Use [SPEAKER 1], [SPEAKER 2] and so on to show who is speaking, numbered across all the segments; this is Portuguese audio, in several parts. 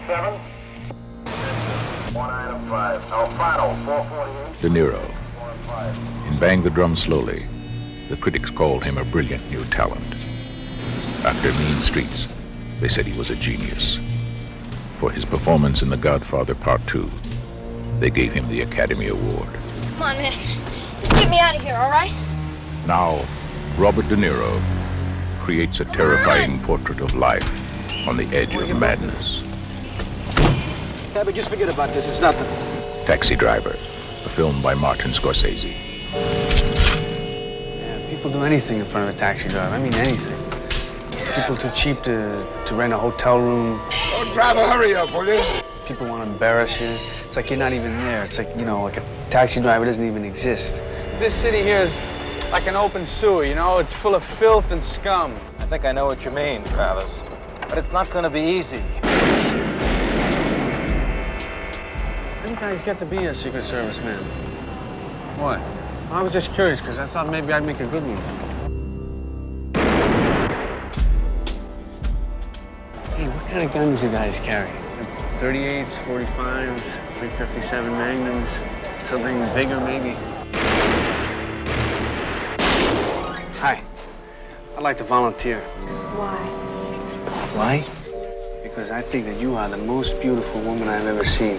[SPEAKER 1] 7. 1 item 5. Alfano, 448.
[SPEAKER 2] De Niro. In Bang the Drum Slowly, the critics called him a brilliant new talent. After Mean Streets, they said he was a genius. For his performance in The Godfather Part 2, they gave him the Academy Award.
[SPEAKER 3] Come on, man. Just get me out of here, all right?
[SPEAKER 2] Now, Robert De Niro creates a terrifying portrait of life on the edge of madness.
[SPEAKER 4] Tabby, just forget about this. It's nothing.
[SPEAKER 2] Taxi Driver, a film by Martin Scorsese.
[SPEAKER 4] Yeah, people do anything in front of a taxi driver. I mean, anything. People too cheap to rent a hotel room.
[SPEAKER 5] Oh, driver, hurry up, will you?
[SPEAKER 4] People want to embarrass you. It's like you're not even there. It's like, you know, like a taxi driver doesn't even exist. This city here is like an open sewer, you know? It's full of filth and scum.
[SPEAKER 6] I think I know what you mean, Travis. But it's not gonna be easy.
[SPEAKER 4] I think guys get to be a Secret Service man.
[SPEAKER 6] What?
[SPEAKER 4] I was just curious, because I thought maybe I'd make a good one. Hey, what kind of guns do you guys carry? 38s, 45s, 357 Magnums, something bigger maybe? Hi, I'd like to volunteer.
[SPEAKER 3] Why?
[SPEAKER 4] Why? Because I think that you are the most beautiful woman I've ever seen.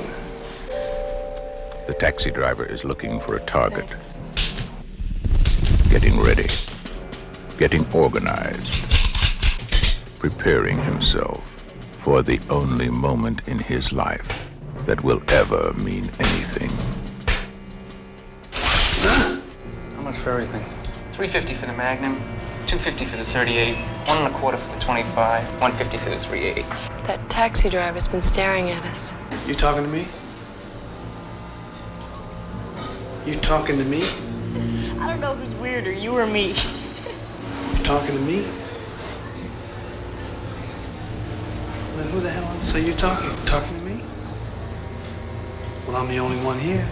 [SPEAKER 2] The taxi driver is looking for a target. Getting ready. Getting organized. Preparing himself for the only moment in his life that will ever mean anything.
[SPEAKER 4] How much for everything?
[SPEAKER 7] $350 for the Magnum, $250 for the 38, $1.25 for the 25, $150 for the 380.
[SPEAKER 8] That taxi driver's been staring at us.
[SPEAKER 4] You talking to me? You talking to me?
[SPEAKER 3] I don't know who's weirder, you or me.
[SPEAKER 4] You talking to me? Then who the hell else are you talking? Talking to me? Well, I'm the only one here.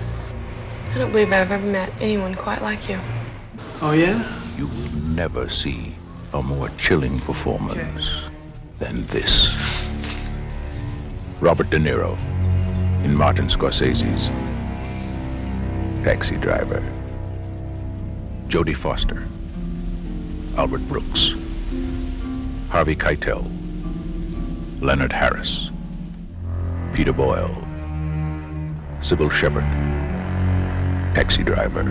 [SPEAKER 8] I don't believe I've ever met anyone quite like you.
[SPEAKER 4] Oh, yeah?
[SPEAKER 2] You will never see a more chilling performance than this. Robert De Niro in Martin Scorsese's Taxi Driver. Jodie Foster, Albert Brooks, Harvey Keitel, Leonard Harris, Peter Boyle, Sybil Shepherd. Taxi Driver.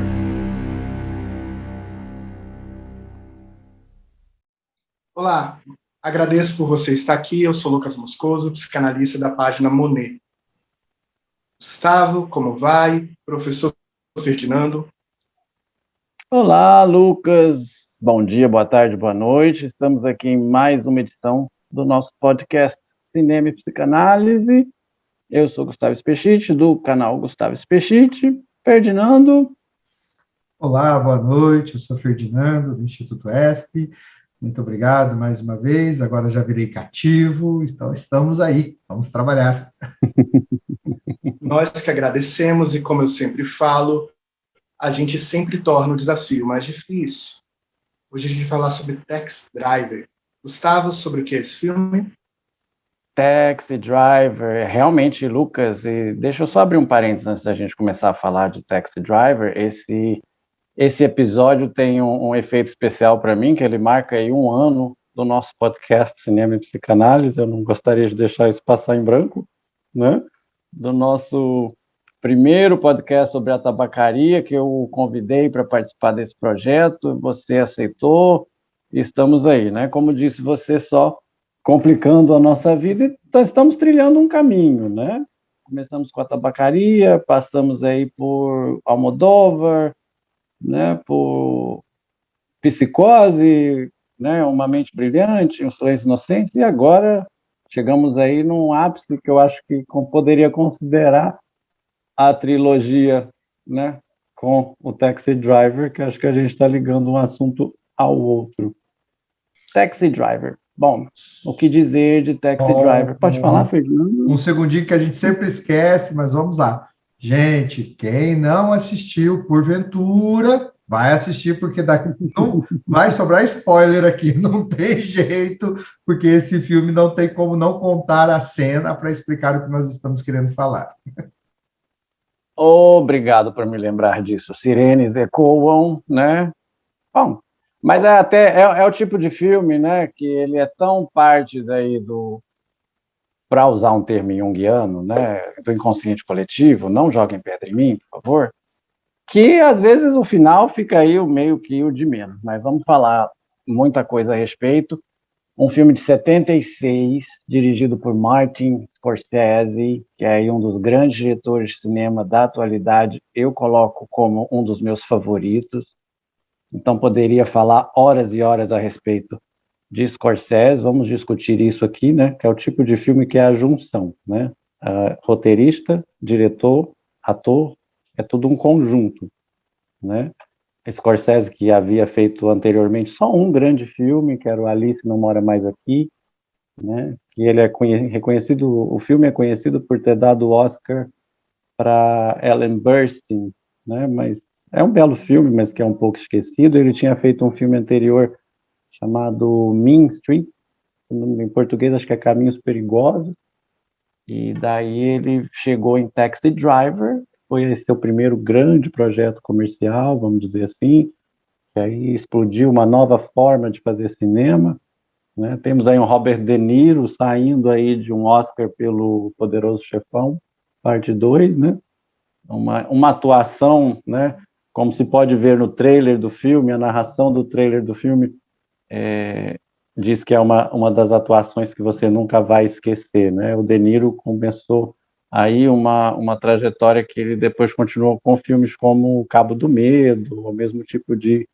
[SPEAKER 9] Olá, agradeço por você estar aqui. Eu sou Lucas Moscoso, psicanalista da página Monet. Gustavo, como vai? Professor Ferdinando.
[SPEAKER 10] Olá, Lucas. Bom dia, boa tarde, boa noite. Estamos aqui em mais uma edição do nosso podcast Cinema e Psicanálise. Eu sou Gustavo Spechit, do canal Gustavo Spechit. Ferdinando.
[SPEAKER 11] Olá, boa noite. Eu sou Ferdinando, do Instituto ESP. Muito obrigado mais uma vez. Agora já virei cativo, então estamos aí. Vamos trabalhar.
[SPEAKER 9] Nós que agradecemos e, como eu sempre falo, a gente sempre torna o desafio mais difícil. Hoje a gente vai falar sobre Taxi Driver. Gustavo, sobre o que é esse filme?
[SPEAKER 10] Taxi Driver, realmente, Lucas, e deixa eu só abrir um parênteses antes da gente começar a falar de Taxi Driver. Esse episódio tem um efeito especial para mim, que ele marca aí 1 ano do nosso podcast Cinema e Psicanálise. Eu não gostaria de deixar isso passar em branco, né? Do nosso primeiro podcast sobre a tabacaria, que eu convidei para participar desse projeto, você aceitou, e estamos aí, né? Como disse você, só complicando a nossa vida, e estamos trilhando um caminho, né? Começamos com a tabacaria, passamos aí por Almodóvar, né, por Psicose, né, Uma Mente Brilhante, Um Silêncio Inocente, e agora chegamos aí num ápice que eu acho que poderia considerar a trilogia, né, com o Taxi Driver, que acho que a gente está ligando um assunto ao outro. Taxi Driver. Bom, o que dizer de Taxi Driver? Pode falar, Fernando?
[SPEAKER 11] Um segundinho que a gente sempre esquece, mas vamos lá. Gente, quem não assistiu, porventura, Vai assistir, porque não vai sobrar spoiler aqui, não tem jeito, porque esse filme não tem como não contar a cena para explicar o que nós estamos querendo falar.
[SPEAKER 10] Obrigado por me lembrar disso. Sirenes ecoam, né? Bom, mas é o tipo de filme, né, que ele é tão parte daí para usar um termo junguiano, né, do inconsciente coletivo, não joguem pedra em mim, por favor, que às vezes o final fica aí meio que o de menos, mas vamos falar muita coisa a respeito. Um filme de 76, dirigido por Martin Scorsese, que é aí um dos grandes diretores de cinema da atualidade, eu coloco como um dos meus favoritos. Então poderia falar horas e horas a respeito de Scorsese. Vamos discutir isso aqui, né? Que é o tipo de filme que é a junção, né? Roteirista, diretor, ator, é tudo um conjunto, né? Scorsese, que havia feito anteriormente só um grande filme, que era o Alice Não Mora Mais Aqui, né? Que ele é reconhecido, o filme é conhecido por ter dado o Oscar para Ellen Burstyn, né? Mas é um belo filme, mas que é um pouco esquecido. Ele tinha feito um filme anterior chamado Mean Street, em português acho que é Caminhos Perigosos, e daí ele chegou em Taxi Driver, foi esse seu primeiro grande projeto comercial, vamos dizer assim, que aí explodiu uma nova forma de fazer cinema, né? Temos aí um Robert De Niro saindo aí de um Oscar pelo Poderoso Chefão, parte 2, né? Uma atuação, né? Como se pode ver no trailer do filme, a narração do trailer do filme diz que é uma das atuações que você nunca vai esquecer, né? O De Niro começou aí uma trajetória que ele depois continuou com filmes como O Cabo do Medo, o mesmo tipo de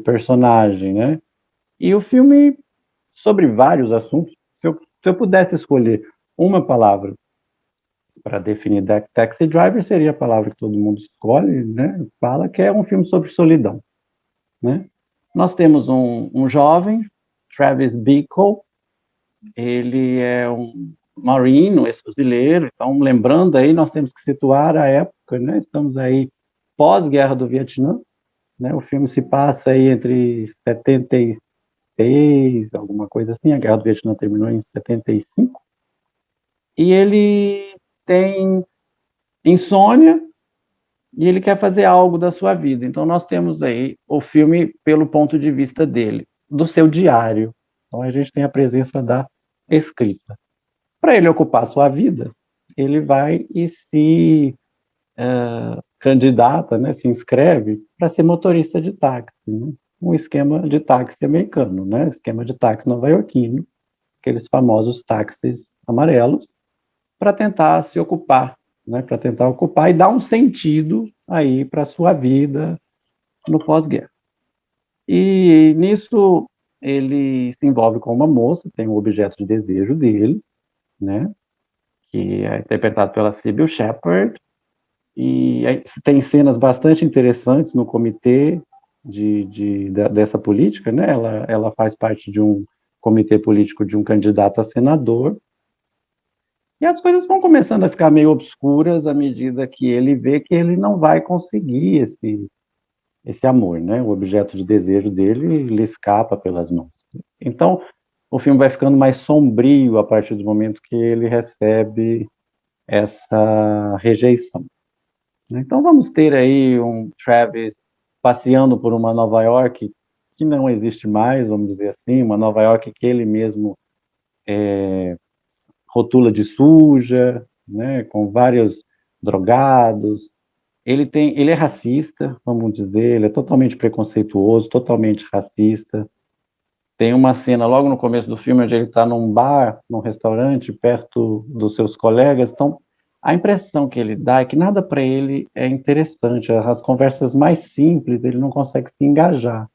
[SPEAKER 10] personagem, né? E o filme, sobre vários assuntos, se eu pudesse escolher uma palavra para definir Taxi Driver, seria a palavra que todo mundo escolhe, né? Fala que é um filme sobre solidão, né? Nós temos um jovem, Travis Bickle, ele é um Marine, um ex-fuzileiro, então, lembrando aí, nós temos que situar a época, né? Estamos aí pós-guerra do Vietnã, né? O filme se passa aí entre 76, alguma coisa assim, a guerra do Vietnã terminou em 75, e ele tem insônia, e ele quer fazer algo da sua vida. Então, nós temos aí o filme pelo ponto de vista dele, do seu diário. Então, a gente tem a presença da escrita. Para ele ocupar a sua vida, ele vai e se candidata, né, se inscreve para ser motorista de táxi, né? Um esquema de táxi americano, né? Esquema de táxi nova-iorquino, aqueles famosos táxis amarelos, para tentar se ocupar, né, para tentar ocupar e dar um sentido aí para a sua vida no pós-guerra. E nisso ele se envolve com uma moça, tem um objeto de desejo dele, né, que é interpretado pela Cybill Shepherd, e aí tem cenas bastante interessantes no comitê dessa política, né, ela faz parte de um comitê político de um candidato a senador, e as coisas vão começando a ficar meio obscuras à medida que ele vê que ele não vai conseguir esse amor, né? O objeto de desejo dele lhe escapa pelas mãos. Então, o filme vai ficando mais sombrio a partir do momento que ele recebe essa rejeição. Então, vamos ter aí um Travis passeando por uma Nova York que não existe mais, vamos dizer assim, uma Nova York que ele mesmo rotula de suja, né, com vários drogados. Ele é racista, vamos dizer, ele é totalmente preconceituoso, totalmente racista. Tem uma cena logo no começo do filme onde ele está num bar, num restaurante, perto dos seus colegas. Então, a impressão que ele dá é que nada para ele é interessante. As conversas mais simples, ele não consegue se engajar,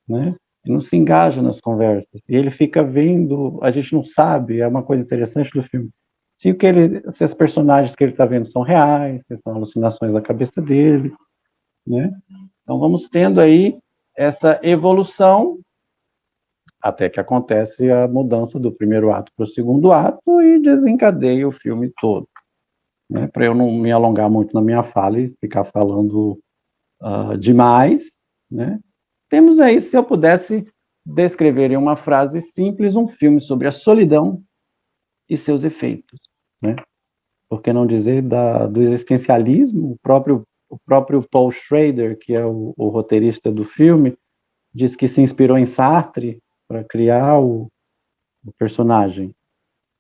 [SPEAKER 10] né? Ele não se engaja nas conversas, e ele fica vendo, a gente não sabe, é uma coisa interessante do filme, se as personagens que ele está vendo são reais, se são alucinações da cabeça dele, né? Então vamos tendo aí essa evolução, até que acontece a mudança do primeiro ato para o segundo ato, e desencadeia o filme todo, né? Para eu não me alongar muito na minha fala e ficar falando demais, né? Temos aí, se eu pudesse descrever em uma frase simples, um filme sobre a solidão e seus efeitos, né? Por que não dizer do existencialismo? O próprio Paul Schrader, que é o roteirista do filme, diz que se inspirou em Sartre para criar o personagem,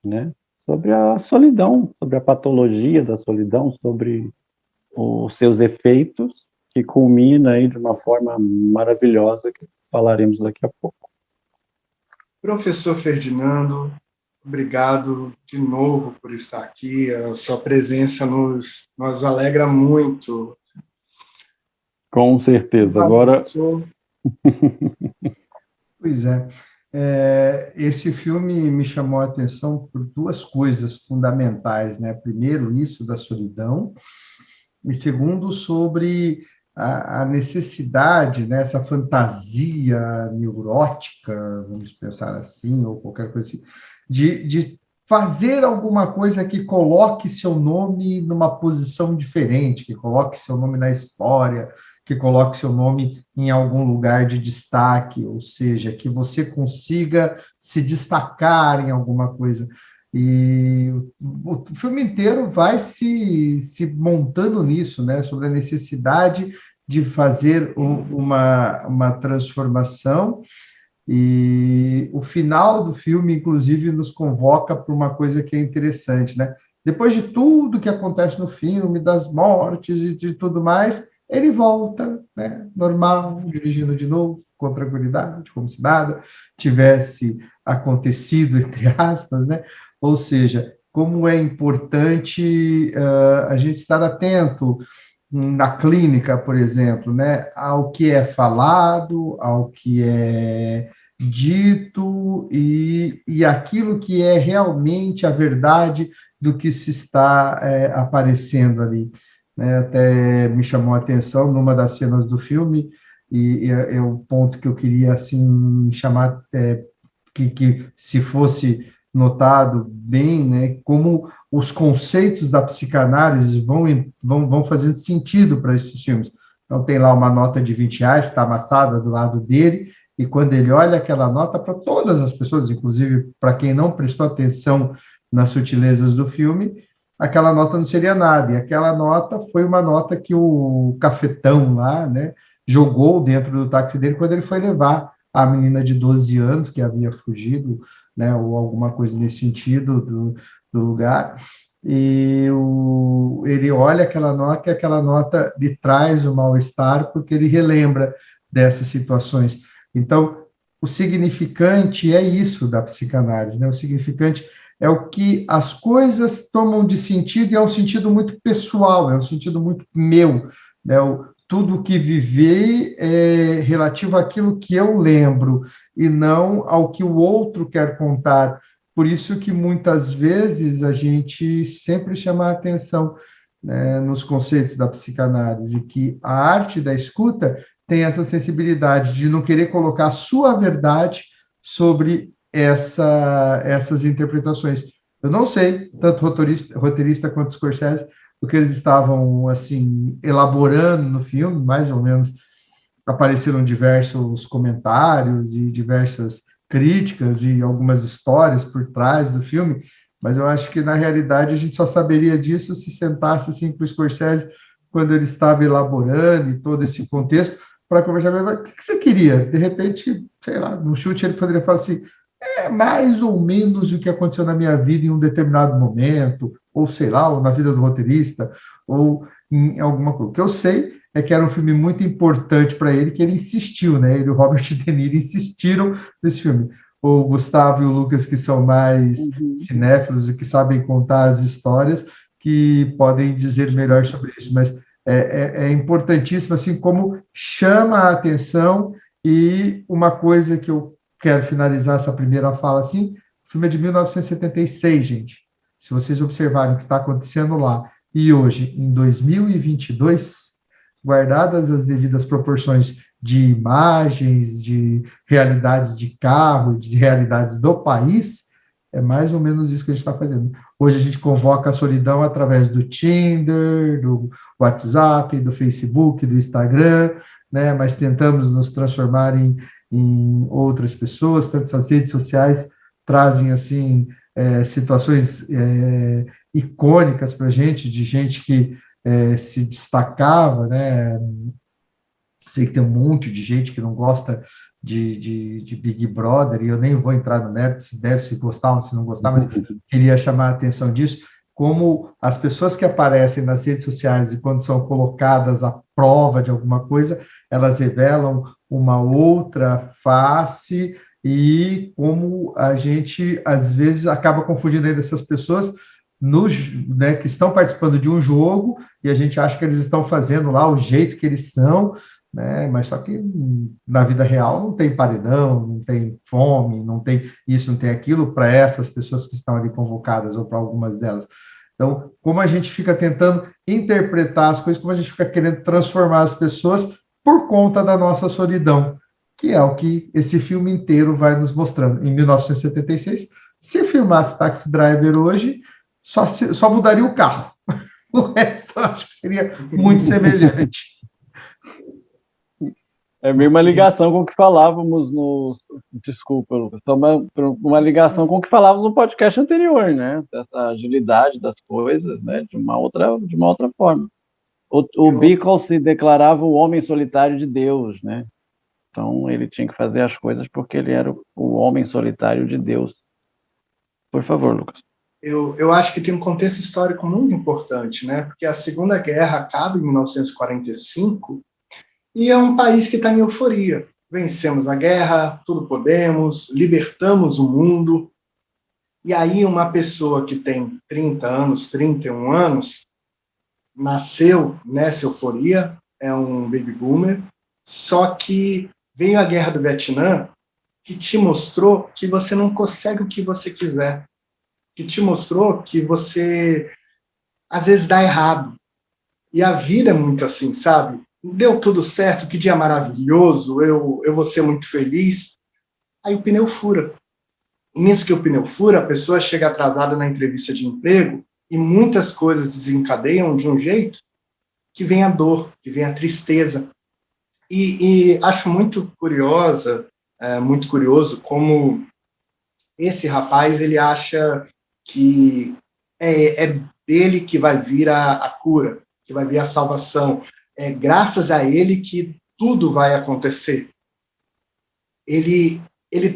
[SPEAKER 10] né? Sobre a solidão, sobre a patologia da solidão, sobre os seus efeitos, que culmina aí de uma forma maravilhosa, que falaremos daqui a pouco.
[SPEAKER 9] Professor Ferdinando, obrigado de novo por estar aqui. A sua presença nos alegra muito.
[SPEAKER 10] Com certeza. Agora...
[SPEAKER 11] Pois é. Esse filme me chamou a atenção por duas coisas fundamentais, né? Primeiro, isso da solidão, e segundo, sobre a necessidade, né? Essa fantasia neurótica, vamos pensar assim, ou qualquer coisa assim, de fazer alguma coisa que coloque seu nome numa posição diferente, que coloque seu nome na história, que coloque seu nome em algum lugar de destaque, ou seja, que você consiga se destacar em alguma coisa. E o filme inteiro vai se montando nisso, né? Sobre a necessidade de fazer uma transformação. E o final do filme, inclusive, nos convoca para uma coisa que é interessante, né? Depois de tudo que acontece no filme, das mortes e de tudo mais, ele volta, né, normal, dirigindo de novo, com tranquilidade, como se nada tivesse acontecido, entre aspas, né? Ou seja, como é importante a gente estar atento na clínica, por exemplo, né, ao que é falado, ao que é dito e aquilo que é realmente a verdade do que se está aparecendo ali. Né, até me chamou a atenção numa das cenas do filme, e é o ponto que eu queria assim chamar, que se fosse notado bem, né, como os conceitos da psicanálise vão fazendo sentido para esses filmes. Então tem lá uma nota de R$20 que está amassada do lado dele, e quando ele olha aquela nota, para todas as pessoas, inclusive para quem não prestou atenção nas sutilezas do filme, aquela nota não seria nada, e aquela nota foi uma nota que o cafetão lá, né, jogou dentro do táxi dele quando ele foi levar a menina de 12 anos, que havia fugido, né, ou alguma coisa nesse sentido do lugar, e ele olha aquela nota, e aquela nota lhe traz o mal-estar, porque ele relembra dessas situações. Então, o significante é isso da psicanálise, né, o significante é o que as coisas tomam de sentido, e é um sentido muito pessoal, é um sentido muito meu, né? Tudo que vivi é relativo àquilo que eu lembro, e não ao que o outro quer contar. Por isso que, muitas vezes, a gente sempre chama a atenção, né, nos conceitos da psicanálise, que a arte da escuta tem essa sensibilidade de não querer colocar a sua verdade sobre essas interpretações. Eu não sei, tanto roteirista quanto Scorsese, o que eles estavam assim elaborando no filme, mais ou menos apareceram diversos comentários e diversas críticas e algumas histórias por trás do filme, mas eu acho que na realidade a gente só saberia disso se sentasse assim com o Scorsese quando ele estava elaborando e todo esse contexto para conversar. O que você queria? De repente, sei lá, no chute ele poderia falar assim: é mais ou menos o que aconteceu na minha vida em um determinado momento, ou sei lá, ou na vida do roteirista, ou em alguma coisa. O que eu sei é que era um filme muito importante para ele, que ele insistiu, né? Ele e o Robert De Niro insistiram nesse filme. O Gustavo e o Lucas, que são mais cinéfilos e que sabem contar as histórias, que podem dizer melhor sobre isso, mas é importantíssimo, assim, como chama a atenção. E uma coisa que eu quero finalizar essa primeira fala assim: o filme é de 1976, gente. Se vocês observarem o que está acontecendo lá, e hoje, em 2022, guardadas as devidas proporções de imagens, de realidades de carro, de realidades do país, É mais ou menos isso que a gente está fazendo. Hoje a gente convoca a solidão através do Tinder, do WhatsApp, do Facebook, do Instagram, né? Mas tentamos nos transformar em outras pessoas, tanto as redes sociais trazem, assim, situações icônicas para a gente, de gente que se destacava, né? Sei que tem um monte de gente que não gosta de Big Brother, e eu nem vou entrar no mérito se deve, se gostar ou se não gostar, mas queria chamar a atenção disso, como as pessoas que aparecem nas redes sociais e quando são colocadas à prova de alguma coisa, elas revelam uma outra face, e como a gente, às vezes, acaba confundindo ainda essas pessoas né, que estão participando de um jogo, e a gente acha que eles estão fazendo lá o jeito que eles são, né? Mas só que na vida real não tem paredão, não tem fome, não tem isso, não tem aquilo para essas pessoas que estão ali convocadas, ou para algumas delas. Então, como a gente fica tentando interpretar as coisas, como a gente fica querendo transformar as pessoas por conta da nossa solidão, que é o que esse filme inteiro vai nos mostrando. Em 1976, se filmasse Taxi Driver hoje, só mudaria o carro. O resto eu acho que seria muito semelhante.
[SPEAKER 10] É meio uma ligação com o que falávamos no... Desculpa, Lucas. Uma ligação com o que falávamos no podcast anterior, né? Dessa agilidade das coisas, né? De uma outra forma. O Bicol se declarava o homem solitário de Deus, né? Então, ele tinha que fazer as coisas porque ele era o homem solitário de Deus. Por favor, Lucas.
[SPEAKER 9] Eu acho que tem um contexto histórico muito importante, né? Porque a Segunda Guerra acaba em 1945, e é um país que está em euforia. Vencemos a guerra, tudo podemos, libertamos o mundo. E aí uma pessoa que tem 30 anos, 31 anos, nasceu nessa euforia, é um baby boomer, só que veio a Guerra do Vietnã, que te mostrou que você não consegue o que você quiser, que te mostrou que você, às vezes, dá errado. E a vida é muito assim, sabe? Deu tudo certo, que dia maravilhoso, eu vou ser muito feliz. Aí o pneu fura. E nisso que o pneu fura, a pessoa chega atrasada na entrevista de emprego e muitas coisas desencadeiam de um jeito que vem a dor, que vem a tristeza. E acho muito curioso como esse rapaz, ele acha que é dele que vai vir a cura, que vai vir a salvação. É graças a ele que tudo vai acontecer. Ele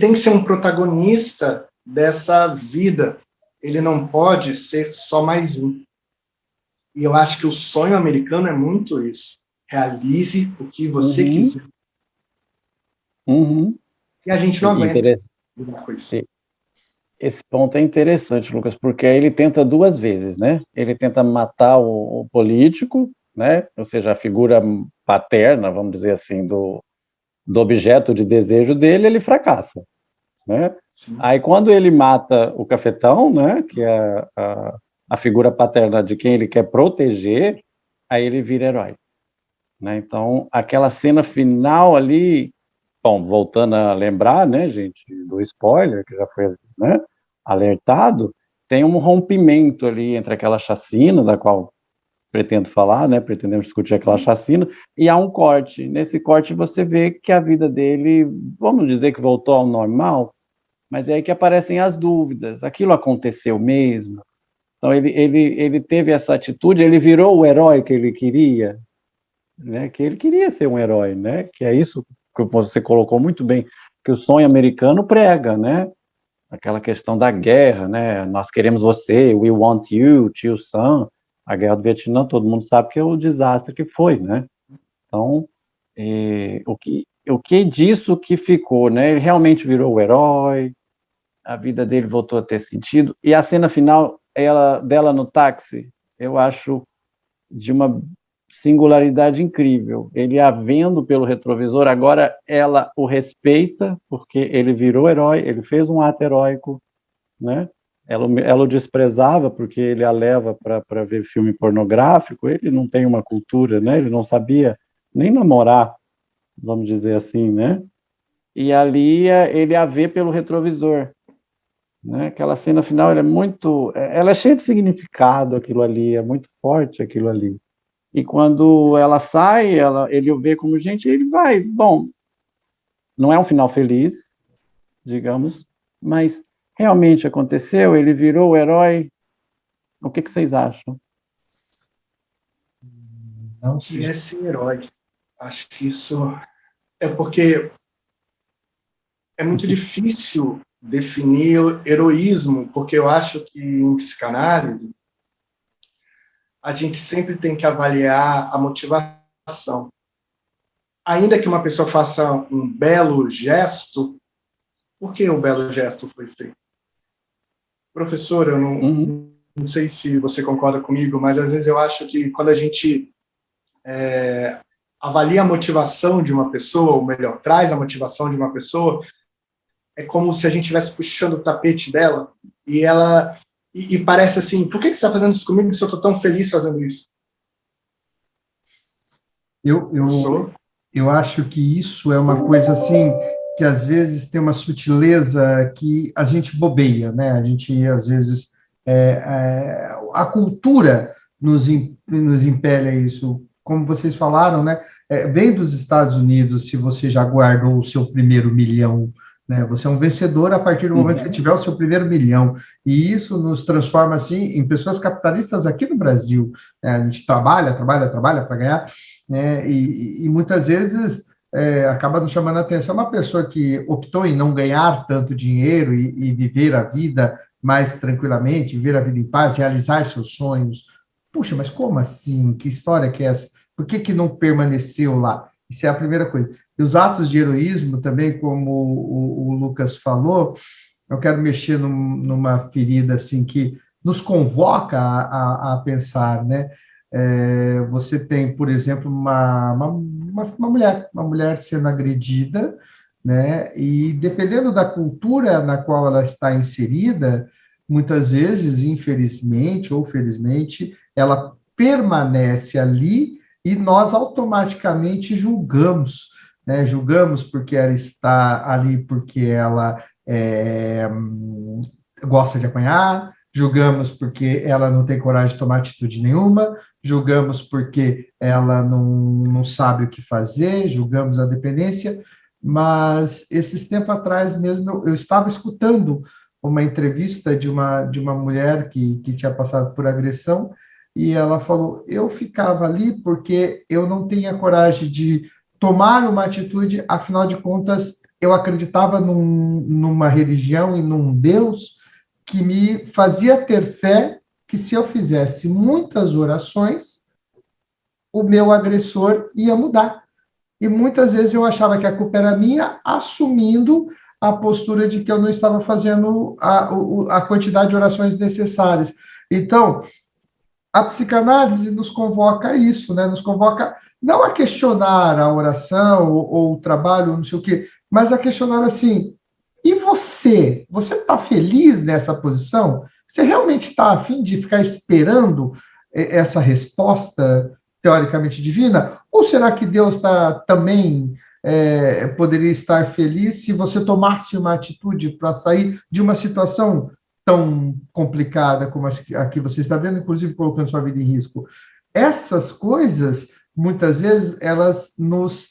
[SPEAKER 9] tem que ser um protagonista dessa vida. Ele não pode ser só mais um. E eu acho que o sonho americano é muito isso. Realize o que você quiser. E a gente não aguenta.
[SPEAKER 10] Esse ponto é interessante, Lucas, porque aí ele tenta duas vezes, né? Ele tenta matar o político, né? Ou seja, a figura paterna, vamos dizer assim, do objeto de desejo dele, ele fracassa, né? Aí quando ele mata o cafetão, né? Que é a figura paterna de quem ele quer proteger, aí ele vira herói, né? Então, aquela cena final ali, bom, voltando a lembrar, né, gente, do spoiler, que já foi, né, alertado, tem um rompimento ali entre aquela chacina, da qual pretendo falar, né, pretendemos discutir aquela chacina, e há um corte. Nesse corte você vê que a vida dele, vamos dizer que voltou ao normal, mas é aí que aparecem as dúvidas. Aquilo aconteceu mesmo? Então ele teve essa atitude, ele virou o herói que ele queria, né, que ele queria ser um herói, né, que é isso que você colocou muito bem, que o sonho americano prega, né, aquela questão da guerra, né, nós queremos você, we want you, tio Sam. A guerra do Vietnã, todo mundo sabe que é o desastre que foi, né? Então, o que disso que ficou, né? Ele realmente virou o herói, a vida dele voltou a ter sentido, e a cena final dela no táxi, eu acho de uma singularidade incrível. Ele a vendo pelo retrovisor, agora ela o respeita, porque ele virou herói, ele fez um ato heróico, né? Ela o desprezava porque ele a leva para ver filme pornográfico, ele não tem uma cultura, né? Ele não sabia nem namorar, vamos dizer assim, né? E ali ele a vê pelo retrovisor. né? Aquela cena final, ela é cheia de significado, aquilo ali, é muito forte aquilo ali. E quando ela sai, ele o vê como gente, ele vai. Bom, não é um final feliz, digamos, mas realmente aconteceu, ele virou o herói. O que vocês acham?
[SPEAKER 11] Não
[SPEAKER 9] Que é ser herói. Acho que isso é porque é muito difícil definir heroísmo, porque eu acho que em psicanálise a gente sempre tem que avaliar a motivação. Ainda que uma pessoa faça um belo gesto, por que o belo gesto foi feito? Professor, eu não sei se você concorda comigo, mas às vezes eu acho que quando a gente avalia a motivação de uma pessoa, ou melhor, traz a motivação de uma pessoa, é como se a gente estivesse puxando o tapete dela e ela e parece assim, por que você está fazendo isso comigo se eu estou tão feliz fazendo isso?
[SPEAKER 11] Eu acho que isso é uma coisa assim que às vezes tem uma sutileza que a gente bobeia, né? A gente às vezes a cultura nos impele a isso, como vocês falaram, né? Vem dos Estados Unidos se você já guardou o seu primeiro milhão, né? Você é um vencedor a partir do momento que tiver o seu primeiro milhão. E isso nos transforma, assim, em pessoas capitalistas aqui no Brasil, né? A gente trabalha para ganhar, né? E muitas vezes acaba nos chamando a atenção uma pessoa que optou em não ganhar tanto dinheiro e viver a vida mais tranquilamente, viver a vida em paz, realizar seus sonhos. Puxa, mas como assim? Que história que é essa? Por que não permaneceu lá? Isso é a primeira coisa. E os atos de heroísmo também, como o Lucas falou, eu quero mexer numa ferida assim que nos convoca a pensar, né? Você tem, por exemplo, uma mulher sendo agredida, né? E dependendo da cultura na qual ela está inserida, muitas vezes, infelizmente ou felizmente, ela permanece ali e nós automaticamente julgamos, né? Julgamos porque ela está ali porque ela gosta de apanhar, julgamos porque ela não tem coragem de tomar atitude nenhuma, julgamos porque ela não sabe o que fazer, julgamos a dependência, mas esses tempos atrás mesmo eu estava escutando uma entrevista de uma mulher que tinha passado por agressão, e ela falou, eu ficava ali porque eu não tinha coragem de tomar uma atitude, afinal de contas, eu acreditava numa religião e num Deus que me fazia ter fé que se eu fizesse muitas orações, o meu agressor ia mudar. E muitas vezes eu achava que a culpa era minha, assumindo a postura de que eu não estava fazendo a quantidade de orações necessárias. Então, a psicanálise nos convoca a isso, né? Nos convoca não a questionar a oração ou o trabalho, não sei o quê, mas a questionar assim, e você? Você está feliz nessa posição? Você realmente está a fim de ficar esperando essa resposta teoricamente divina? Ou será que Deus também poderia estar feliz se você tomasse uma atitude para sair de uma situação tão complicada como a que você está vendo, inclusive colocando sua vida em risco? Essas coisas, muitas vezes, elas nos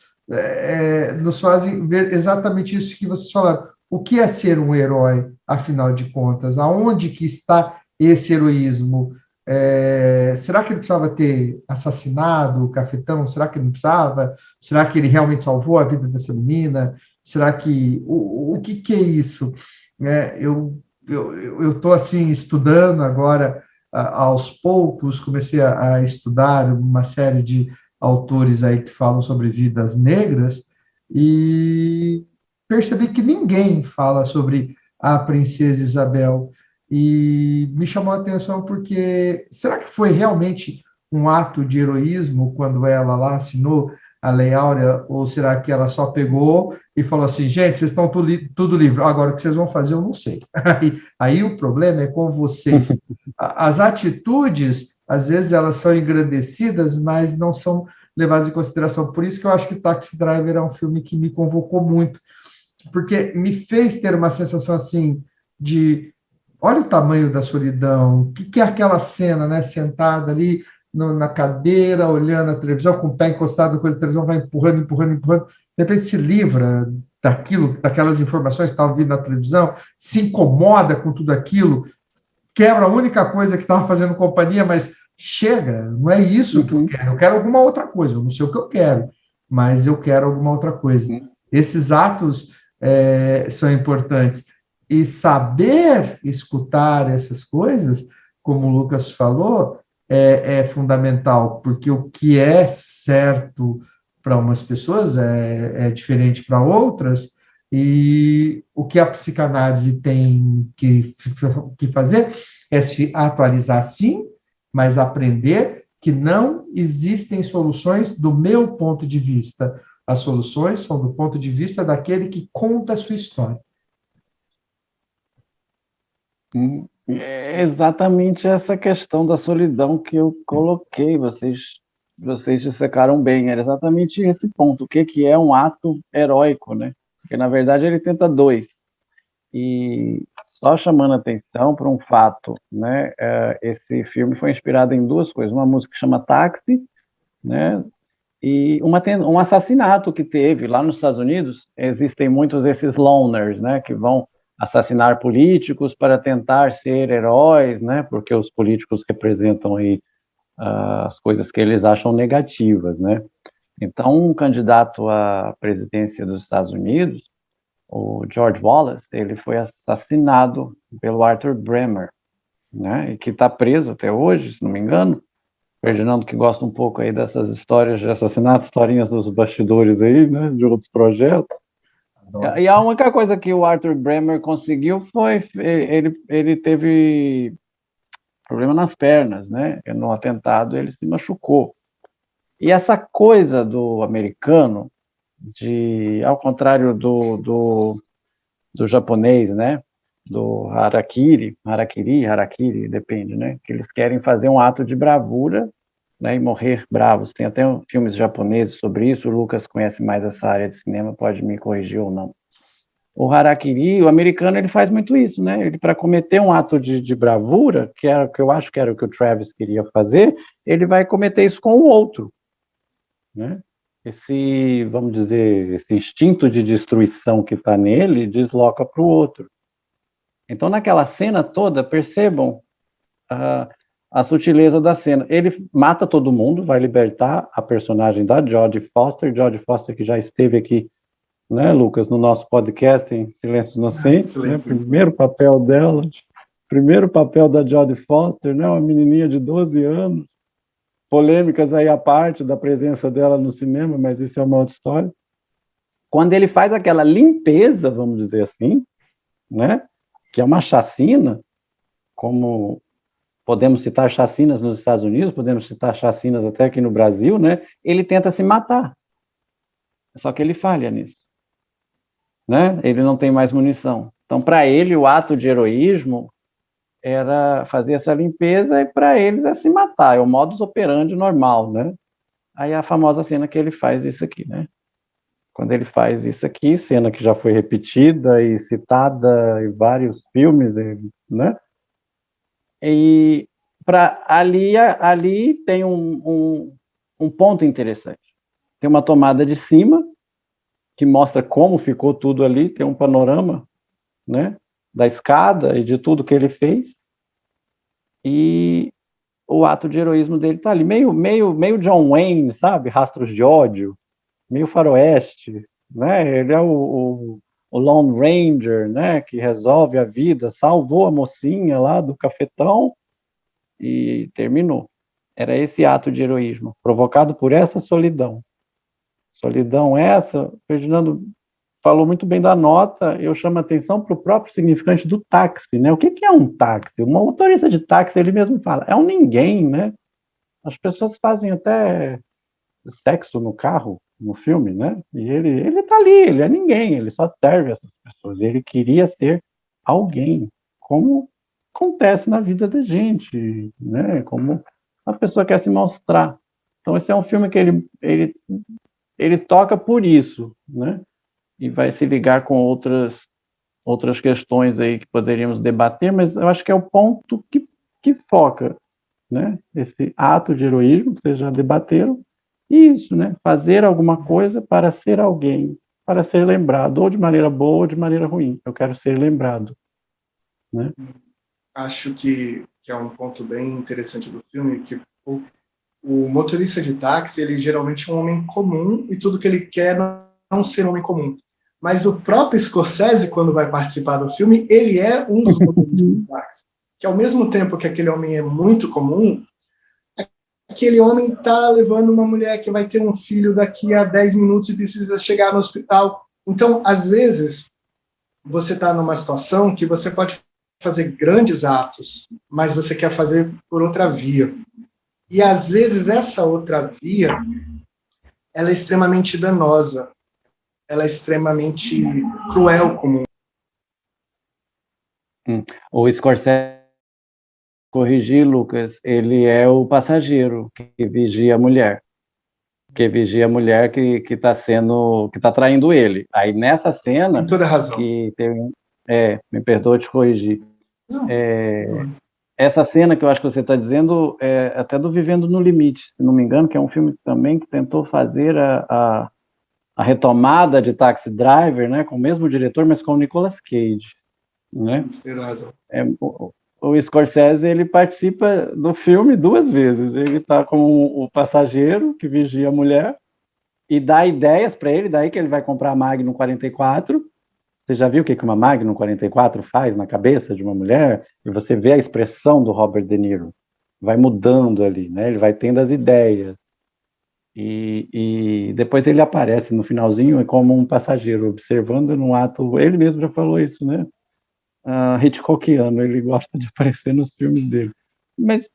[SPEAKER 11] fazem ver exatamente isso que vocês falaram. O que é ser um herói, afinal de contas? Aonde que está esse heroísmo? Será que ele precisava ter assassinado o cafetão? Será que não precisava? Será que ele realmente salvou a vida dessa menina? Será que... O que é isso? Eu estou assim estudando agora, aos poucos, comecei a estudar uma série de autores aí que falam sobre vidas negras e percebi que ninguém fala sobre a princesa Isabel. E me chamou a atenção porque será que foi realmente um ato de heroísmo quando ela lá assinou a Lei Áurea, ou será que ela só pegou e falou assim, gente, vocês estão tudo livre, agora o que vocês vão fazer eu não sei. Aí o problema é com vocês. As atitudes, às vezes, elas são engrandecidas, mas não são levadas em consideração. Por isso que eu acho que Taxi Driver é um filme que me convocou muito, porque me fez ter uma sensação assim de Olha o tamanho da solidão. O que é aquela cena, né? Sentada ali na cadeira, olhando a televisão, com o pé encostado na coisa da televisão, vai empurrando, empurrando, empurrando. De repente se livra daquelas informações que estavam vindo na televisão, se incomoda com tudo aquilo, quebra a única coisa que estava fazendo companhia, mas chega, não é isso que eu quero alguma outra coisa, eu não sei o que eu quero, mas eu quero alguma outra coisa. Esses atos são importantes. E saber escutar essas coisas, como o Lucas falou, é fundamental, porque o que é certo para umas pessoas é diferente para outras, e o que a psicanálise tem que fazer é se atualizar, sim, mas aprender que não existem soluções do meu ponto de vista. As soluções são do ponto de vista daquele que conta a sua história.
[SPEAKER 10] É exatamente essa questão da solidão que eu coloquei, vocês dissecaram bem, era exatamente esse ponto, o que é um ato heróico, né? Porque, na verdade, ele tenta dois. E só chamando a atenção para um fato, né? Esse filme foi inspirado em duas coisas, uma música que chama Táxi, né? E um assassinato que teve lá nos Estados Unidos. Existem muitos esses loners, né? Que vão assassinar políticos para tentar ser heróis, né? Porque os políticos representam aí as coisas que eles acham negativas, né? Então, um candidato à presidência dos Estados Unidos, o George Wallace, ele foi assassinado pelo Arthur Bremer, né? E que está preso até hoje, se não me engano. Ferdinando, que gosta um pouco aí dessas histórias de assassinato, historinhas dos bastidores aí, né? De outros projetos. E a única coisa que o Arthur Bremer conseguiu foi, ele teve problema nas pernas, né? No atentado ele se machucou. E essa coisa do americano, ao contrário do japonês, né? Do harakiri, depende, né? Que eles querem fazer um ato de bravura, né, e morrer bravos. Tem até filmes japoneses sobre isso, o Lucas conhece mais essa área de cinema, pode me corrigir ou não. O harakiri, o americano, ele faz muito isso, né? Ele, para cometer um ato de bravura, que eu acho que era o que o Travis queria fazer, ele vai cometer isso com o outro, né? Vamos dizer, esse instinto de destruição que está nele, desloca para o outro. Então, naquela cena toda, percebam a sutileza da cena. Ele mata todo mundo, vai libertar a personagem da Jodie Foster que já esteve aqui, né, Lucas, no nosso podcast em Silêncio Inocente, né, primeiro papel da Jodie Foster, né, uma menininha de 12 anos, polêmicas aí à parte da presença dela no cinema, mas isso é uma outra história. Quando ele faz aquela limpeza, vamos dizer assim, né, que é uma chacina, como podemos citar chacinas nos Estados Unidos, podemos citar chacinas até aqui no Brasil, né? Ele tenta se matar. Só que ele falha nisso, né? Ele não tem mais munição. Então, para ele, o ato de heroísmo era fazer essa limpeza, e para eles é se matar, é o modus operandi normal, né? Aí a famosa cena que ele faz isso aqui, né? Quando ele faz isso aqui, cena que já foi repetida e citada em vários filmes, né? E ali tem um ponto interessante. Tem uma tomada de cima que mostra como ficou tudo ali, tem um panorama, né, da escada e de tudo que ele fez. E o ato de heroísmo dele está ali, meio John Wayne, sabe? Rastros de ódio, meio faroeste, né? Ele é o Lone Ranger, né? Que resolve a vida, salvou a mocinha lá do cafetão e terminou. Era esse ato de heroísmo, provocado por essa solidão. Solidão essa, Ferdinando falou muito bem da nota, eu chamo a atenção para o próprio significante do táxi, né? O que é um táxi? Um motorista de táxi, ele mesmo fala, é um ninguém, né? As pessoas fazem até sexo no carro, no filme, né? E ele tá ali, ele é ninguém, ele só serve essas pessoas. Ele queria ser alguém, como acontece na vida da gente, né? Como a pessoa quer se mostrar. Então esse é um filme que ele toca por isso, né? E vai se ligar com outras outras questões aí que poderíamos debater, mas eu acho que é o ponto que foca, né? Esse ato de heroísmo que vocês já debateram, e isso, né? Fazer alguma coisa para ser alguém, para ser lembrado, ou de maneira boa ou de maneira ruim. Eu quero ser lembrado, né?
[SPEAKER 9] Acho que é um ponto bem interessante do filme, que o motorista de táxi, ele geralmente é um homem comum, e tudo que ele quer não ser um homem comum. Mas o próprio Scorsese, quando vai participar do filme, ele é um dos motoristas de táxi. Que ao mesmo tempo que aquele homem é muito comum, aquele homem está levando uma mulher que vai ter um filho daqui a 10 minutos e precisa chegar no hospital. Então, às vezes, você está numa situação que você pode fazer grandes atos, mas você quer fazer por outra via. E, às vezes, essa outra via, ela é extremamente danosa, ela é extremamente cruel como...
[SPEAKER 10] O Scorsese, corrigir, Lucas, ele é o passageiro que vigia a mulher. Que vigia a mulher que está traindo ele. Aí, nessa cena...
[SPEAKER 9] Com toda razão.
[SPEAKER 10] Que tem, me perdoa te corrigir. Essa cena que eu acho que você está dizendo é até do Vivendo no Limite, se não me engano, que é um filme também que tentou fazer a retomada de Taxi Driver, né, com o mesmo diretor, mas com o Nicolas Cage, né? O Scorsese, ele participa do filme 2 vezes. Ele está como o passageiro que vigia a mulher e dá ideias para ele, daí que ele vai comprar a Magnum 44. Você já viu o que uma Magnum 44 faz na cabeça de uma mulher? E você vê a expressão do Robert De Niro. Vai mudando ali, né? Ele vai tendo as ideias. E depois ele aparece no finalzinho como um passageiro, observando num ato... Ele mesmo já falou isso, né? Hitchcockiano, ele gosta de aparecer nos filmes dele. Mas,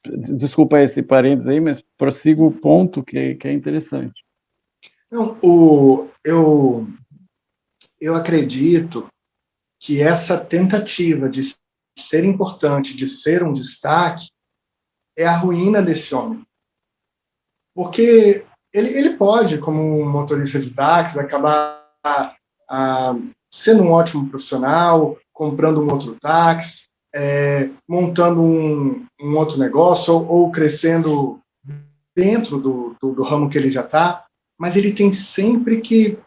[SPEAKER 10] desculpa esse parênteses aí, mas prossigo o ponto que é interessante.
[SPEAKER 9] Não, eu acredito que essa tentativa de ser importante, de ser um destaque, é a ruína desse homem. Porque ele pode, como um motorista de táxi, acabar sendo um ótimo profissional, comprando um outro táxi, montando um outro negócio, ou crescendo dentro do ramo que ele já está, mas ele tem sempre que...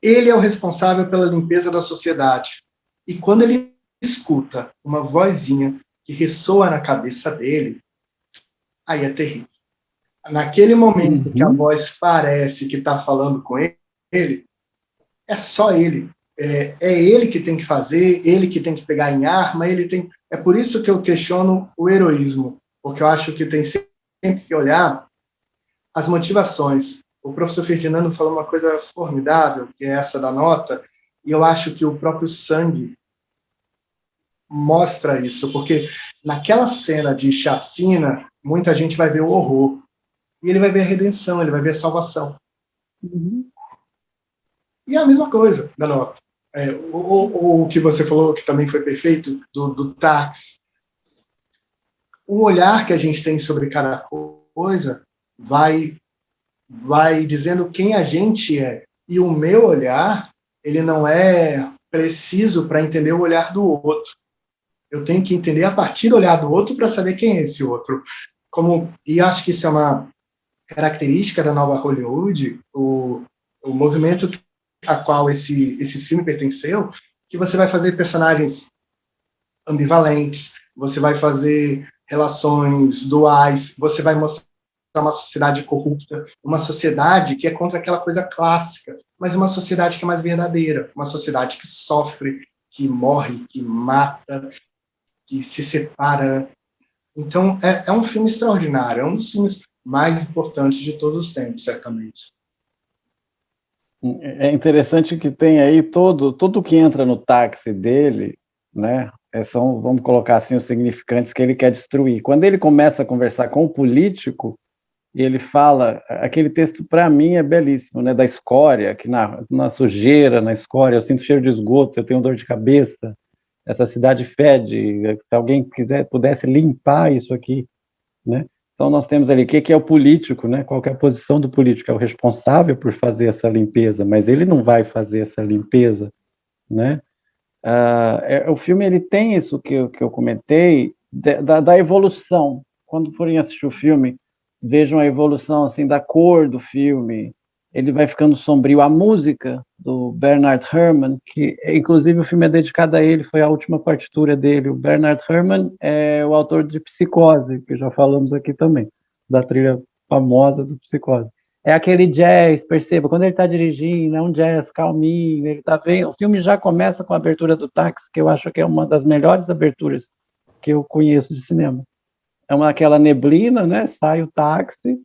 [SPEAKER 9] Ele é o responsável pela limpeza da sociedade. E quando ele escuta uma vozinha que ressoa na cabeça dele, aí é terrível. Naquele momento que a voz parece que está falando com ele, é só ele. É ele que tem que fazer, ele que tem que pegar em arma, ele tem... É por isso que eu questiono o heroísmo, porque eu acho que tem sempre que olhar as motivações. O professor Ferdinando falou uma coisa formidável, que é essa da nota, e eu acho que o próprio sangue mostra isso, porque naquela cena de chacina, muita gente vai ver o horror, e ele vai ver a redenção, ele vai ver a salvação. E é a mesma coisa da nota. O que você falou, que também foi perfeito, do táxi. O olhar que a gente tem sobre cada coisa vai dizendo quem a gente é. E o meu olhar, ele não é preciso para entender o olhar do outro. Eu tenho que entender a partir do olhar do outro para saber quem é esse outro. E acho que isso é uma característica da nova Hollywood, o movimento a qual esse filme pertenceu, que você vai fazer personagens ambivalentes, você vai fazer relações duais, você vai mostrar uma sociedade corrupta, uma sociedade que é contra aquela coisa clássica, mas uma sociedade que é mais verdadeira, uma sociedade que sofre, que morre, que mata, que se separa. Então, é um filme extraordinário, é um dos filmes mais importantes de todos os tempos, certamente.
[SPEAKER 10] É interessante que tem aí tudo que entra no táxi dele, né? São, vamos colocar assim, os significantes que ele quer destruir. Quando ele começa a conversar com o político, e ele fala, aquele texto para mim é belíssimo, né? Da escória, que na sujeira, na escória, eu sinto cheiro de esgoto, eu tenho dor de cabeça, essa cidade fede, se alguém pudesse limpar isso aqui, né? Então, nós temos ali o que é o político, né? Qual que é a posição do político? É o responsável por fazer essa limpeza, mas ele não vai fazer essa limpeza, né? O filme ele tem isso que eu comentei, da evolução. Quando forem assistir o filme, vejam a evolução assim, da cor do filme, ele vai ficando sombrio. A música do Bernard Herrmann, que inclusive o filme é dedicado a ele, foi a última partitura dele. O Bernard Herrmann é o autor de Psicose, que já falamos aqui também, da trilha famosa do Psicose. É aquele jazz, perceba, quando ele está dirigindo, é um jazz calminho, ele está vendo. O filme já começa com a abertura do táxi, que eu acho que é uma das melhores aberturas que eu conheço de cinema. É aquela neblina, né? Sai o táxi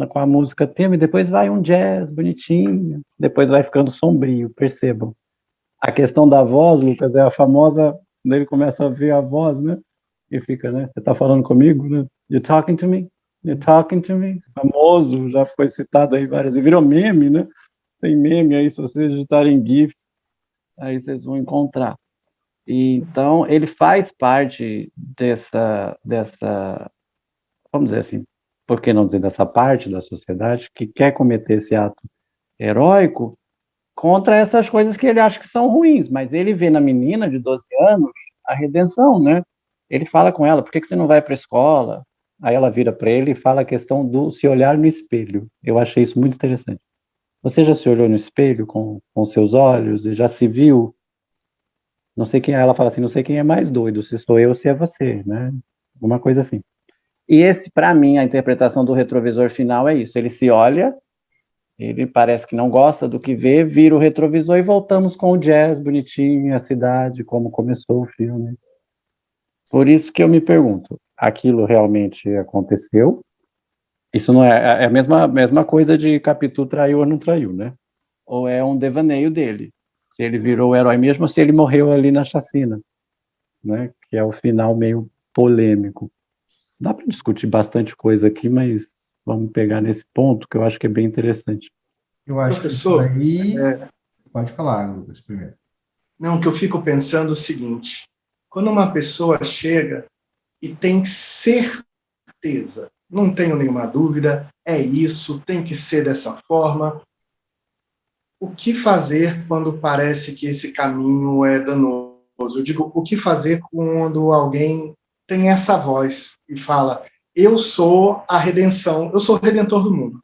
[SPEAKER 10] com a música tema, e depois vai um jazz bonitinho, depois vai ficando sombrio, percebam. A questão da voz, Lucas, é a famosa, quando ele começa a ver a voz, né? E fica, né? Você está falando comigo, né? You talking to me? You talking to me? Famoso, já foi citado aí várias vezes, virou meme, né? Tem meme aí, se vocês digitarem GIF, aí vocês vão encontrar. E, então, ele faz parte dessa, vamos dizer assim, por que não dizer dessa parte da sociedade que quer cometer esse ato heróico contra essas coisas que ele acha que são ruins, mas ele vê na menina de 12 anos a redenção, né? Ele fala com ela, por que você não vai para a escola? Aí ela vira para ele e fala a questão do se olhar no espelho. Eu achei isso muito interessante. Você já se olhou no espelho com seus olhos e já se viu? Não sei quem é, ela fala assim, não sei quem é mais doido, se sou eu ou se é você, né? Alguma coisa assim. E esse, para mim, a interpretação do retrovisor final é isso. Ele se olha, ele parece que não gosta do que vê, vira o retrovisor e voltamos com o jazz bonitinho, a cidade, como começou o filme. Por isso que eu me pergunto, aquilo realmente aconteceu? Isso não é a mesma coisa de Capitu traiu ou não traiu, né? Ou é um devaneio dele? Se ele virou o herói mesmo ou se ele morreu ali na chacina, né? Que é o final meio polêmico. Dá para discutir bastante coisa aqui, mas vamos pegar nesse ponto que eu acho que é bem interessante.
[SPEAKER 11] Eu acho
[SPEAKER 9] Professor,
[SPEAKER 11] que isso aí... Pode falar, Lucas, primeiro.
[SPEAKER 9] Não, que eu fico pensando o seguinte, quando uma pessoa chega e tem certeza, não tenho nenhuma dúvida, é isso, tem que ser dessa forma, o que fazer quando parece que esse caminho é danoso? Eu digo, o que fazer quando alguém tem essa voz e fala, eu sou a redenção, eu sou o redentor do mundo.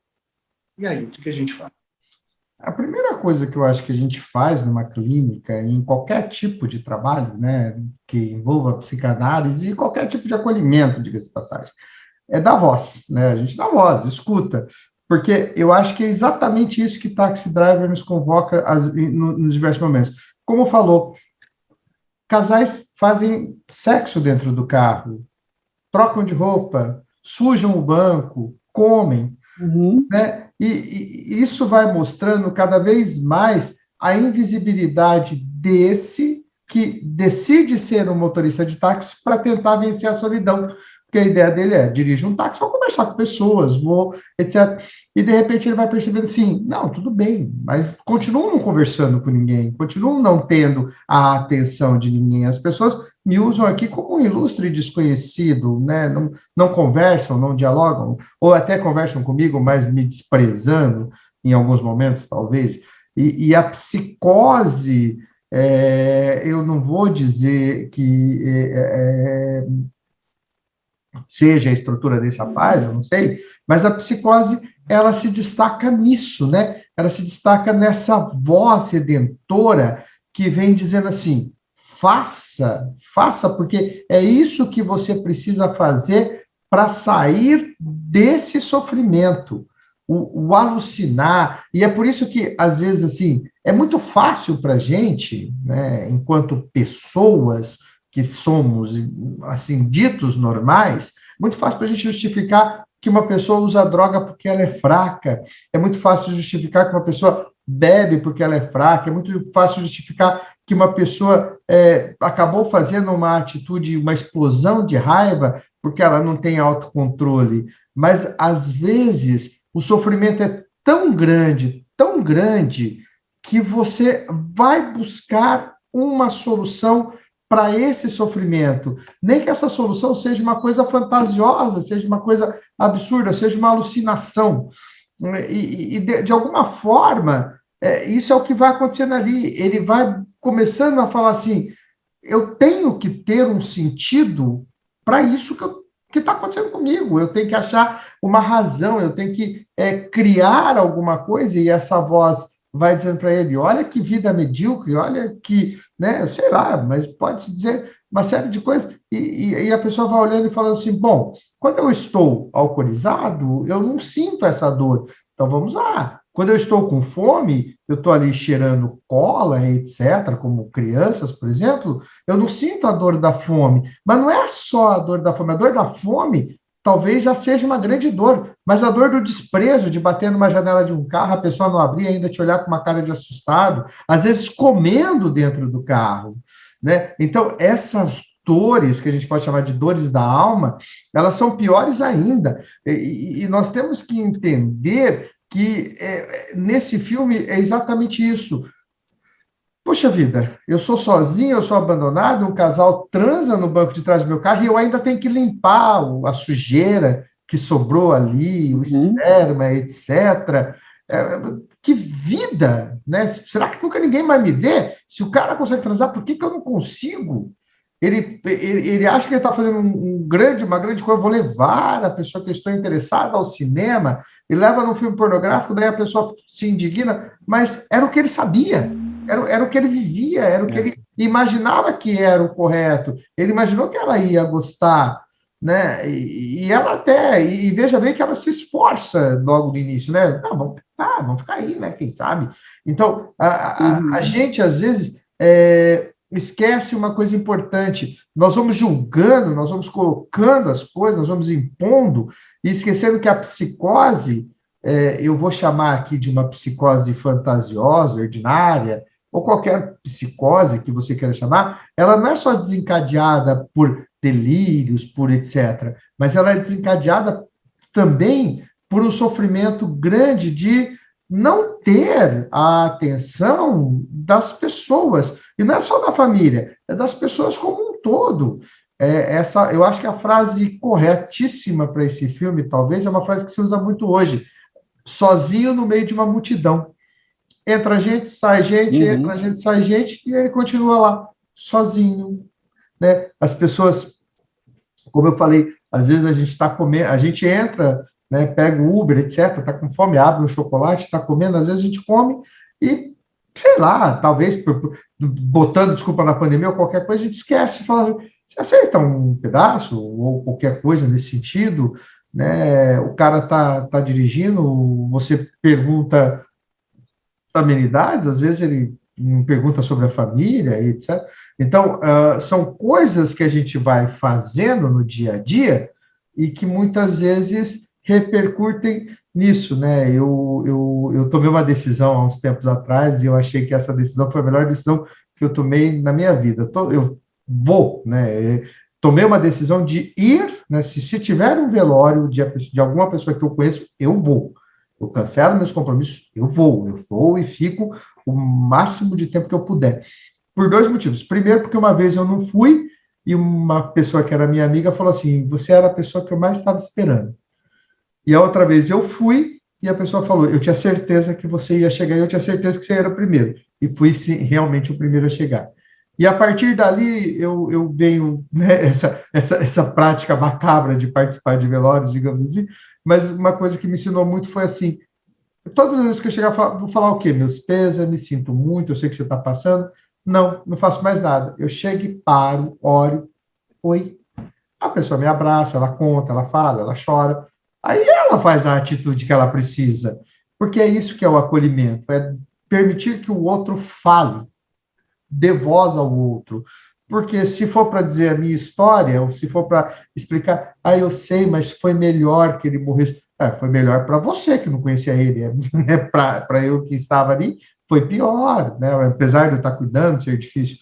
[SPEAKER 9] E aí, o que a gente faz?
[SPEAKER 11] A primeira coisa que eu acho que a gente faz numa clínica, em qualquer tipo de trabalho, né, que envolva psicanálise e qualquer tipo de acolhimento, diga-se de passagem, é dar voz, né? A gente dá voz, escuta, porque eu acho que é exatamente isso que Taxi Driver nos convoca nos diversos momentos. Como falou, casais fazem sexo dentro do carro, trocam de roupa, sujam o banco, comem, né? E isso vai mostrando cada vez mais a invisibilidade desse que decide ser um motorista de táxi para tentar vencer a solidão. Porque a ideia dele é, dirige um táxi, vou conversar com pessoas, vou, etc. E, de repente, ele vai percebendo assim, não, tudo bem, mas continuam não conversando com ninguém, continuam não tendo a atenção de ninguém. As pessoas me usam aqui como um ilustre desconhecido, né? Não conversam, não dialogam, ou até conversam comigo, mas me desprezando em alguns momentos, talvez. E a psicose, eu não vou dizer que... seja a estrutura desse rapaz, eu não sei, mas a psicose, ela se destaca nisso, né? Ela se destaca nessa voz redentora que vem dizendo assim, faça, porque é isso que você precisa fazer para sair desse sofrimento, o alucinar, e é por isso que, às vezes, assim, é muito fácil para a gente, né, enquanto pessoas que somos, assim, ditos normais, muito fácil para a gente justificar que uma pessoa usa droga porque ela é fraca, é muito fácil justificar que uma pessoa bebe porque ela é fraca, é muito fácil justificar que uma pessoa acabou fazendo uma atitude, uma explosão de raiva porque ela não tem autocontrole. Mas, às vezes, o sofrimento é tão grande, que você vai buscar uma solução para esse sofrimento. Nem que essa solução seja uma coisa fantasiosa, seja uma coisa absurda, seja uma alucinação. E de alguma forma, isso é o que vai acontecendo ali. Ele vai começando a falar assim, eu tenho que ter um sentido para isso que está acontecendo comigo. Eu tenho que achar uma razão, eu tenho que criar alguma coisa, e essa voz vai dizendo para ele, olha que vida medíocre, olha que, né, sei lá, mas pode-se dizer uma série de coisas, e a pessoa vai olhando e falando assim, bom, quando eu estou alcoolizado, eu não sinto essa dor, então vamos lá. Quando eu estou com fome, eu estou ali cheirando cola, etc., como crianças, por exemplo, eu não sinto a dor da fome. Mas não é só a dor da fome. A dor da fome talvez já seja uma grande dor, mas a dor do desprezo, de bater numa janela de um carro, a pessoa não abrir e ainda te olhar com uma cara de assustado, às vezes comendo dentro do carro, né? Então, essas dores, que a gente pode chamar de dores da alma, elas são piores ainda. E nós temos que entender que nesse filme é exatamente isso. Poxa vida, eu sou sozinho, eu sou abandonado, um casal transa no banco de trás do meu carro e eu ainda tenho que limpar a sujeira que sobrou ali, o esperma, etc. Que vida, né? Será que nunca ninguém vai me ver? Se o cara consegue transar, por que eu não consigo? Ele acha que ele está fazendo uma grande coisa, eu vou levar a pessoa que eu estou interessada ao cinema, e leva num filme pornográfico, daí a pessoa se indigna, mas era o que ele sabia, era o que ele vivia, era o que ele imaginava que era o correto, ele imaginou que ela ia gostar, né? E ela até, e veja bem que ela se esforça logo no início, né? Não, vamos ficar aí, né? Quem sabe? Então, a gente, às vezes, esquece uma coisa importante. Nós vamos julgando, nós vamos colocando as coisas, nós vamos impondo, e esquecendo que a psicose, eu vou chamar aqui de uma psicose fantasiosa, ordinária, ou qualquer psicose que você queira chamar, ela não é só desencadeada por delírios, por etc., mas ela é desencadeada também por um sofrimento grande de não ter a atenção das pessoas, e não é só da família, é das pessoas como um todo. Eu acho que a frase corretíssima para esse filme, talvez, é uma frase que se usa muito hoje, sozinho no meio de uma multidão. Entra gente, sai gente, entra gente, sai gente, e ele continua lá, sozinho, né? As pessoas, como eu falei, às vezes a gente está comendo, a gente entra, né, pega o Uber, etc., está com fome, abre um chocolate, está comendo, às vezes a gente come e, sei lá, talvez botando desculpa na pandemia ou qualquer coisa, a gente esquece, fala, você aceita um pedaço ou qualquer coisa nesse sentido, né? O cara tá dirigindo, você pergunta amenidades, às vezes ele pergunta sobre a família, etc. Então, são coisas que a gente vai fazendo no dia a dia e que muitas vezes repercutem nisso, né? Eu tomei uma decisão há uns tempos atrás e eu achei que essa decisão foi a melhor decisão que eu tomei na minha vida. Eu vou, né? Tomei uma decisão de ir, né? Se tiver um velório de alguma pessoa que eu conheço, eu vou. Eu cancelo meus compromissos, eu vou e fico o máximo de tempo que eu puder. Por dois motivos. Primeiro, porque uma vez eu não fui e uma pessoa que era minha amiga falou assim, você era a pessoa que eu mais estava esperando. E a outra vez eu fui e a pessoa falou, eu tinha certeza que você ia chegar e eu tinha certeza que você era o primeiro. E fui sim, realmente o primeiro a chegar. E a partir dali eu venho, né, essa prática macabra de participar de velórios, digamos assim, mas uma coisa que me ensinou muito foi assim, todas as vezes que eu chegar, vou falar o quê? Meus pesos, me sinto muito, eu sei que você está passando. Não faço mais nada. Eu chego e paro, olho, oi. A pessoa me abraça, ela conta, ela fala, ela chora. Aí ela faz a atitude que ela precisa. Porque é isso que é o acolhimento, é permitir que o outro fale, dê voz ao outro. Porque se for para dizer a minha história, ou se for para explicar, eu sei, mas foi melhor que ele morresse. Foi melhor para você, que não conhecia ele. Para eu que estava ali, foi pior, né? Apesar de eu estar cuidando, ser difícil.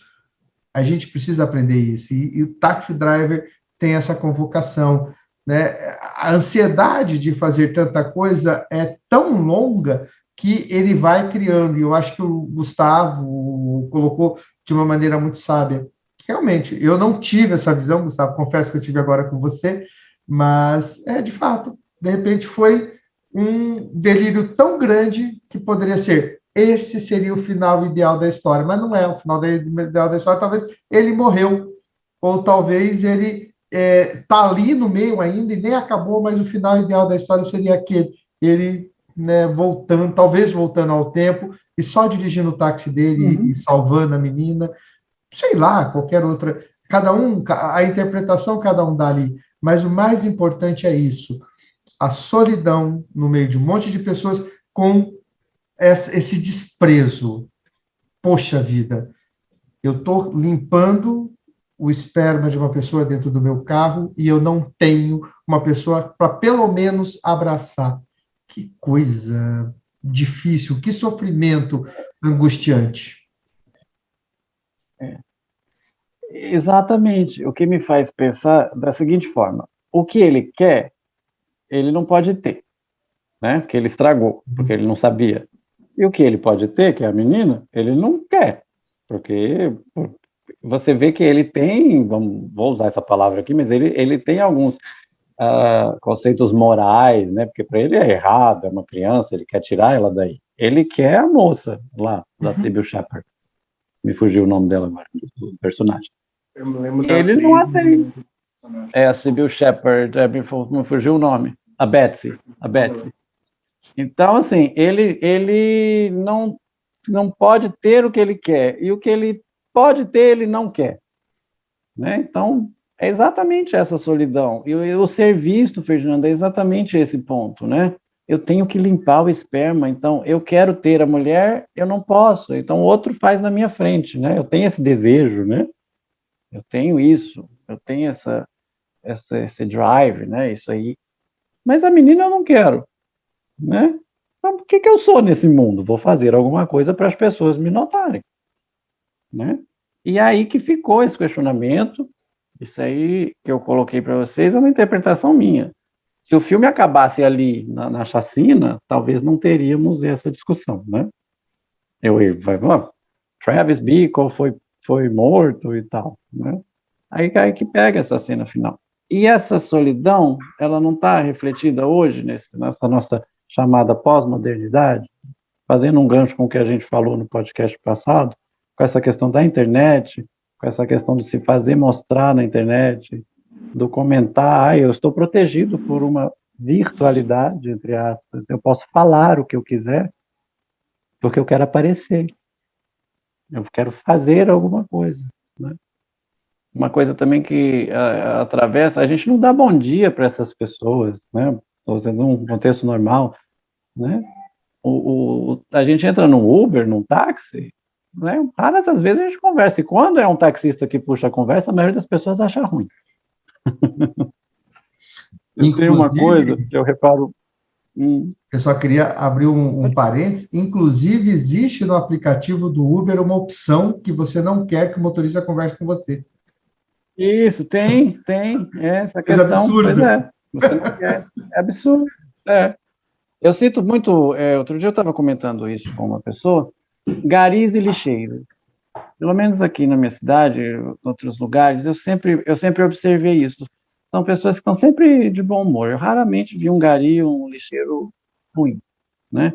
[SPEAKER 11] A gente precisa aprender isso. E o Taxi Driver tem essa convocação, né? A ansiedade de fazer tanta coisa é tão longa que ele vai criando. E eu acho que o Gustavo colocou de uma maneira muito sábia. realmente, eu não tive essa visão, Gustavo, confesso que eu tive agora com você, mas, de fato, de repente foi um delírio tão grande que poderia ser, esse seria o final ideal da história, mas não é o final ideal da história, talvez ele morreu, ou talvez ele está ali no meio ainda e nem acabou, mas o final ideal da história seria aquele, ele, né, voltando, talvez voltando ao tempo, e só dirigindo o táxi dele e salvando a menina, sei lá, qualquer outra, cada um, a interpretação cada um dá ali, mas o mais importante é isso, a solidão no meio de um monte de pessoas com esse desprezo. Poxa vida, eu estou limpando o esperma de uma pessoa dentro do meu carro e eu não tenho uma pessoa para pelo menos abraçar. Que coisa difícil, que sofrimento angustiante.
[SPEAKER 10] Exatamente. O que me faz pensar da seguinte forma: o que ele quer, ele não pode ter, né? Que ele estragou, porque ele não sabia. E o que ele pode ter, que é a menina, ele não quer, porque você vê que ele tem, vou usar essa palavra aqui, mas ele tem alguns conceitos morais, né? Porque para ele é errado, é uma criança, ele quer tirar ela daí. Ele quer a moça lá, da Sybil Shepherd. Me fugiu o nome dela agora, do personagem.
[SPEAKER 9] Eu me lembro
[SPEAKER 10] Ele não a tem. É a Sybil Shepherd, me fugiu o nome. A Betsy. Então, assim, ele não pode ter o que ele quer, e o que ele pode ter, ele não quer. Né? Então, é exatamente essa solidão. E o ser visto, Ferdinando, é exatamente esse ponto, né? Eu tenho que limpar o esperma, então eu quero ter a mulher, eu não posso, então o outro faz na minha frente, né? Eu tenho esse desejo, né? Eu tenho isso, eu tenho esse drive, né? Isso aí. Mas a menina eu não quero, né? Então, o que eu sou nesse mundo? Vou fazer alguma coisa para as pessoas me notarem, né? E aí que ficou esse questionamento. Isso aí que eu coloquei para vocês é uma interpretação minha. Se o filme acabasse ali na chacina, talvez não teríamos essa discussão, né? Travis Bickle foi morto e tal, né? Aí que pega essa cena final. E essa solidão, ela não está refletida hoje nessa nossa chamada pós-modernidade, fazendo um gancho com o que a gente falou no podcast passado, com essa questão da internet, com essa questão de se fazer mostrar na internet, do comentar, eu estou protegido por uma virtualidade, entre aspas, eu posso falar o que eu quiser, porque eu quero aparecer, eu quero fazer alguma coisa, né? Uma coisa também que atravessa, a gente não dá bom dia para essas pessoas, né? Estou usando um contexto normal, né? A gente entra num Uber, num táxi, né? Raras das vezes a gente conversa, e quando é um taxista que puxa a conversa, a maioria das pessoas acha ruim. Tem uma coisa que eu reparo.
[SPEAKER 11] Eu só queria abrir um parênteses. Inclusive, existe no aplicativo do Uber uma opção que você não quer que o motorista converse com você.
[SPEAKER 10] Isso, tem. Essa questão. Pois é. Você não quer. É absurdo. Eu sinto muito. Outro dia eu estava comentando isso com uma pessoa. Garis e lixeiros. Pelo menos aqui na minha cidade, em outros lugares, eu sempre observei isso. São pessoas que estão sempre de bom humor. Eu raramente vi um gari ou um lixeiro ruim, né?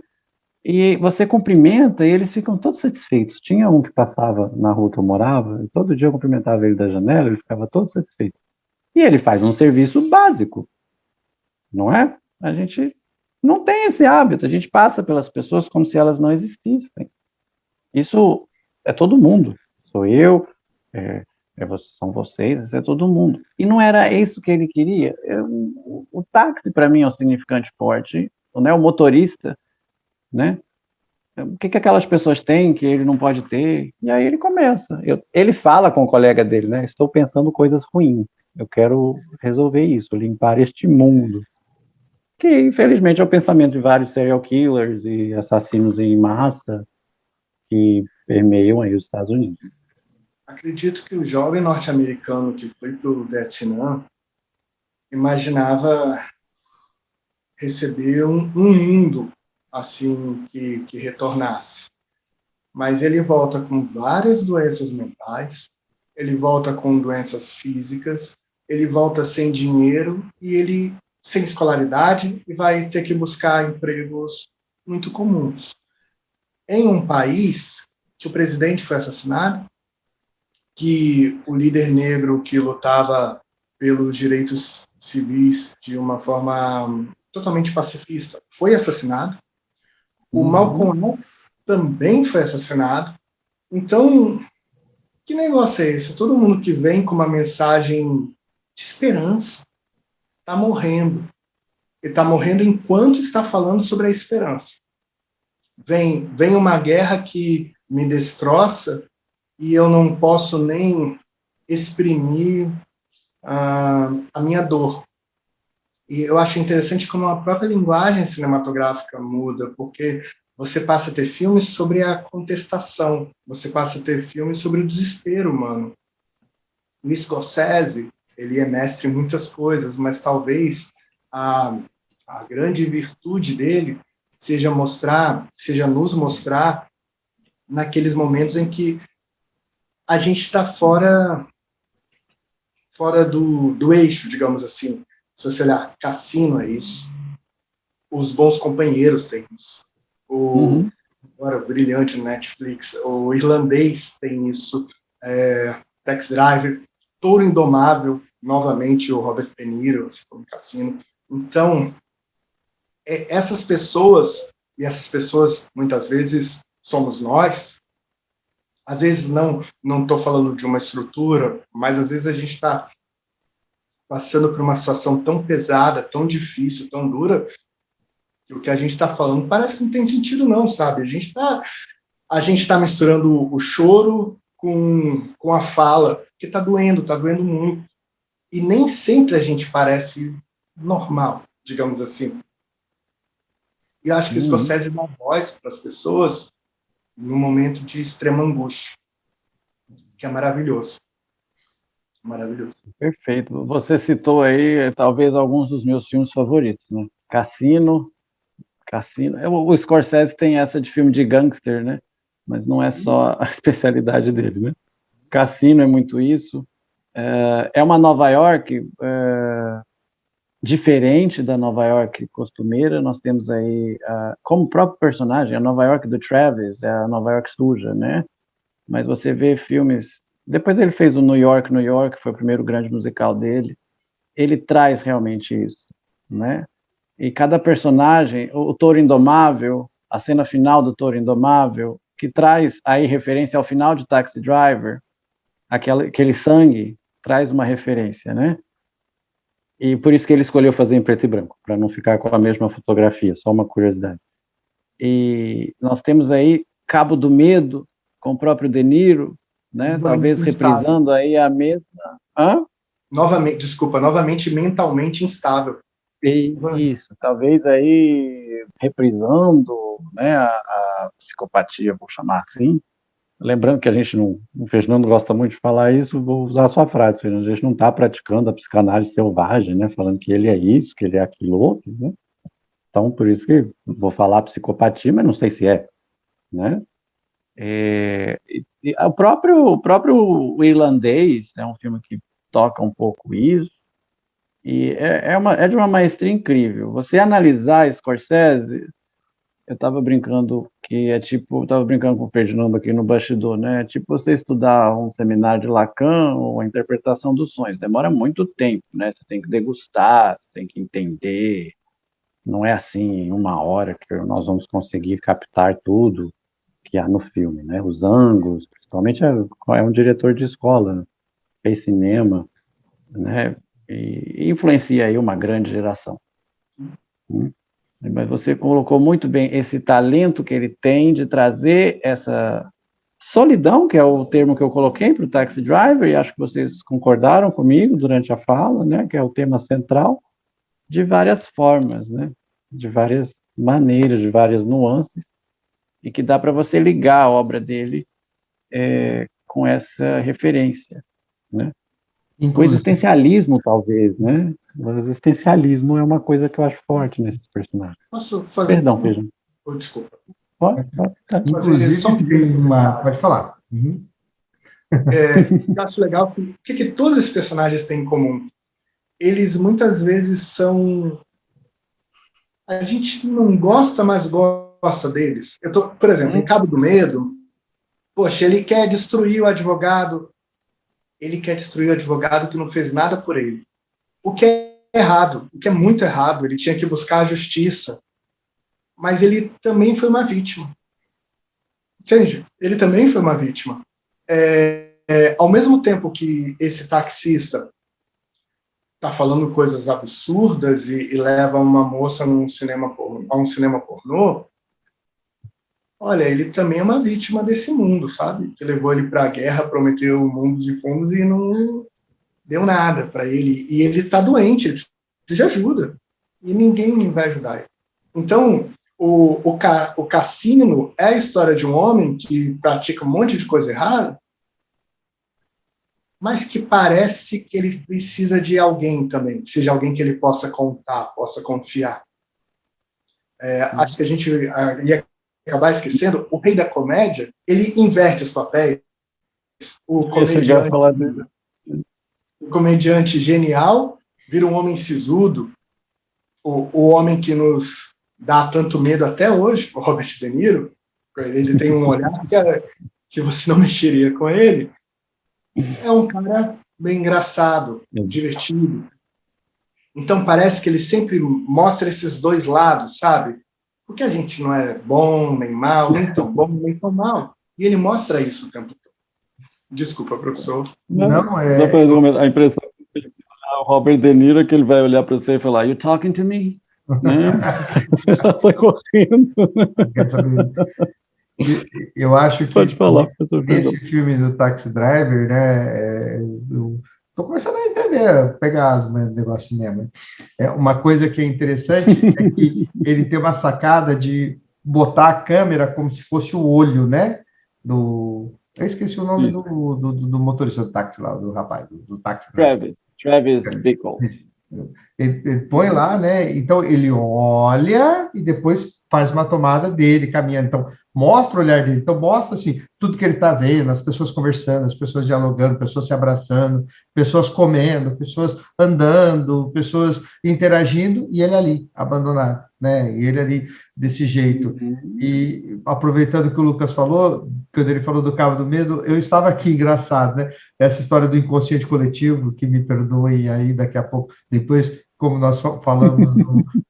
[SPEAKER 10] E você cumprimenta e eles ficam todos satisfeitos. Tinha um que passava na rua que eu morava, e todo dia eu cumprimentava ele da janela, ele ficava todo satisfeito. E ele faz um serviço básico, não é? A gente não tem esse hábito, a gente passa pelas pessoas como se elas não existissem. Isso é todo mundo. Sou eu, são vocês, é todo mundo. E não era isso que ele queria. O táxi, para mim, é um significante forte, né? O motorista, né? O que aquelas pessoas têm que ele não pode ter? E aí ele começa. Ele fala com o colega dele, né? Estou pensando coisas ruins. Eu quero resolver isso, limpar este mundo. Que, infelizmente, é o pensamento de vários serial killers e assassinos em massa que permeiam aí os Estados Unidos.
[SPEAKER 9] Acredito que o jovem norte-americano que foi para o Vietnã imaginava receber um mundo assim que retornasse. Mas ele volta com várias doenças mentais, ele volta com doenças físicas, ele volta sem dinheiro e ele sem escolaridade e vai ter que buscar empregos muito comuns. Em um país que o presidente foi assassinado, que o líder negro que lutava pelos direitos civis de uma forma totalmente pacifista foi assassinado, o Malcolm X também foi assassinado. Então, que negócio é esse? Todo mundo que vem com uma mensagem de esperança está morrendo. Ele está morrendo enquanto está falando sobre a esperança. Vem uma guerra que me destroça e eu não posso nem exprimir a minha dor. E eu acho interessante como a própria linguagem cinematográfica muda, porque você passa a ter filmes sobre a contestação, você passa a ter filmes sobre o desespero humano. O Scorsese, ele é mestre em muitas coisas, mas talvez a grande virtude dele seja nos mostrar naqueles momentos em que a gente está fora do eixo, digamos assim. Se você olhar, Cassino é isso. Os Bons Companheiros tem isso. Agora, brilhante no Netflix. O Irlandês tem isso. Taxi Driver. Touro Indomável, novamente o Robert De Niro, como Cassino. Então, essas pessoas, e essas pessoas muitas vezes somos nós, às vezes não estou falando de uma estrutura, mas às vezes a gente está passando por uma situação tão pesada, tão difícil, tão dura, que o que a gente está falando parece que não tem sentido não, sabe? A gente tá misturando o choro com a fala, porque está doendo muito. E nem sempre a gente parece normal, digamos assim. E eu acho que o Scorsese dá voz para as pessoas num momento de extrema angústia, que é maravilhoso. Maravilhoso.
[SPEAKER 10] Perfeito. Você citou aí, talvez, alguns dos meus filmes favoritos, né? Cassino. O Scorsese tem essa de filme de gangster, né? Mas não é só a especialidade dele, né? Cassino é muito isso. É uma Nova York diferente da Nova York costumeira. Nós temos aí, como próprio personagem, a Nova York do Travis, é a Nova York suja, né? Mas você vê filmes... Depois ele fez o New York, foi o primeiro grande musical dele. Ele traz realmente isso, né? E cada personagem, o Touro Indomável, a cena final do Touro Indomável, que traz aí referência ao final de Taxi Driver, aquele sangue traz uma referência, né? E por isso que ele escolheu fazer em preto e branco, para não ficar com a mesma fotografia, só uma curiosidade. E nós temos aí Cabo do Medo, com o próprio De Niro, né? Talvez reprisando aí a mesma...
[SPEAKER 9] Novamente mentalmente instável.
[SPEAKER 10] Isso, talvez aí reprisando, né, a psicopatia, vou chamar assim. Lembrando que a gente o Fernando gosta muito de falar isso, vou usar a sua frase, Fernando, a gente não está praticando a psicanálise selvagem, né, falando que ele é isso, que ele é aquilo outro, né? Então, por isso que vou falar psicopatia, mas não sei se é, né? O próprio Irlandês é um filme que toca um pouco isso, e é de uma maestria incrível. Você analisar Scorsese, eu estava brincando com o Ferdinando aqui no bastidor, né? Tipo você estudar um seminário de Lacan ou a interpretação dos sonhos, demora muito tempo, né? Você tem que degustar, você tem que entender, não é assim em uma hora que nós vamos conseguir captar tudo que há no filme, né? Os ângulos, principalmente é um diretor de escola, né? Fez cinema, né? E influencia aí uma grande geração. Mas você colocou muito bem esse talento que ele tem de trazer essa solidão, que é o termo que eu coloquei para o Taxi Driver, e acho que vocês concordaram comigo durante a fala, né? Que é o tema central, de várias formas, né? De várias maneiras, de várias nuances, e que dá para você ligar a obra dele com essa referência, né? O existencialismo, talvez, né? O existencialismo é uma coisa que eu acho forte nesses personagens.
[SPEAKER 9] Posso fazer...
[SPEAKER 10] Perdão, Pedro.
[SPEAKER 9] Desculpa.
[SPEAKER 11] Inclusive, tem uma... Pode falar.
[SPEAKER 9] Eu acho legal o que todos os personagens têm em comum. Eles muitas vezes são... A gente não gosta, mas gosta deles. Por exemplo, em Cabo do Medo, poxa, ele quer destruir o advogado. Ele quer destruir o advogado que não fez nada por ele. O que é errado, o que é muito errado. Ele tinha que buscar a justiça. Mas ele também foi uma vítima. Entende? Ele também foi uma vítima. Ao mesmo tempo que esse taxista está falando coisas absurdas e leva uma moça a um cinema pornô, olha, ele também é uma vítima desse mundo, sabe? Que levou ele para a guerra, prometeu mundos e fundos e não deu nada para ele. E ele está doente, ele precisa de ajuda. E ninguém vai ajudar ele. Então, o Cassino é a história de um homem que pratica um monte de coisa errada, mas que parece que ele precisa de alguém também, precisa de alguém que ele possa contar, possa confiar. Acho que a gente ia acabar esquecendo, o rei da comédia, ele inverte os papéis. O comediante genial vira um homem sisudo, o homem que nos dá tanto medo até hoje, o Robert De Niro, ele tem um olhar que você não mexeria com ele. É um cara bem engraçado, divertido. Então parece que ele sempre mostra esses dois lados, sabe? Porque a gente não é bom, nem mal, nem tão bom, nem tão mal. E ele mostra isso o tempo todo. Desculpa, professor.
[SPEAKER 10] Não a impressão que o Robert De Niro é que ele vai olhar para você e falar, "You talking to me?" Né? Você já sai correndo.
[SPEAKER 11] Eu acho que
[SPEAKER 10] Pode falar,
[SPEAKER 11] esse filme do Taxi Driver, né, eu tô começando a entender, pegar as negócios de cinema. Uma coisa que é interessante é que ele tem uma sacada de botar a câmera como se fosse o olho, né, eu esqueci o nome do motorista do táxi lá, do rapaz, do táxi.
[SPEAKER 10] Travis Bickle.
[SPEAKER 11] Ele põe lá, né? Então ele olha e depois faz uma tomada dele caminhando. Então mostra o olhar dele. Então mostra assim tudo que ele está vendo, as pessoas conversando, as pessoas dialogando, pessoas se abraçando, pessoas comendo, pessoas andando, pessoas interagindo e ele ali abandonado, né? E ele ali desse jeito. E aproveitando que o Lucas falou, quando ele falou do Cabo do Medo, eu estava aqui, engraçado, né? Essa história do inconsciente coletivo, que me perdoem aí daqui a pouco, depois, como nós falamos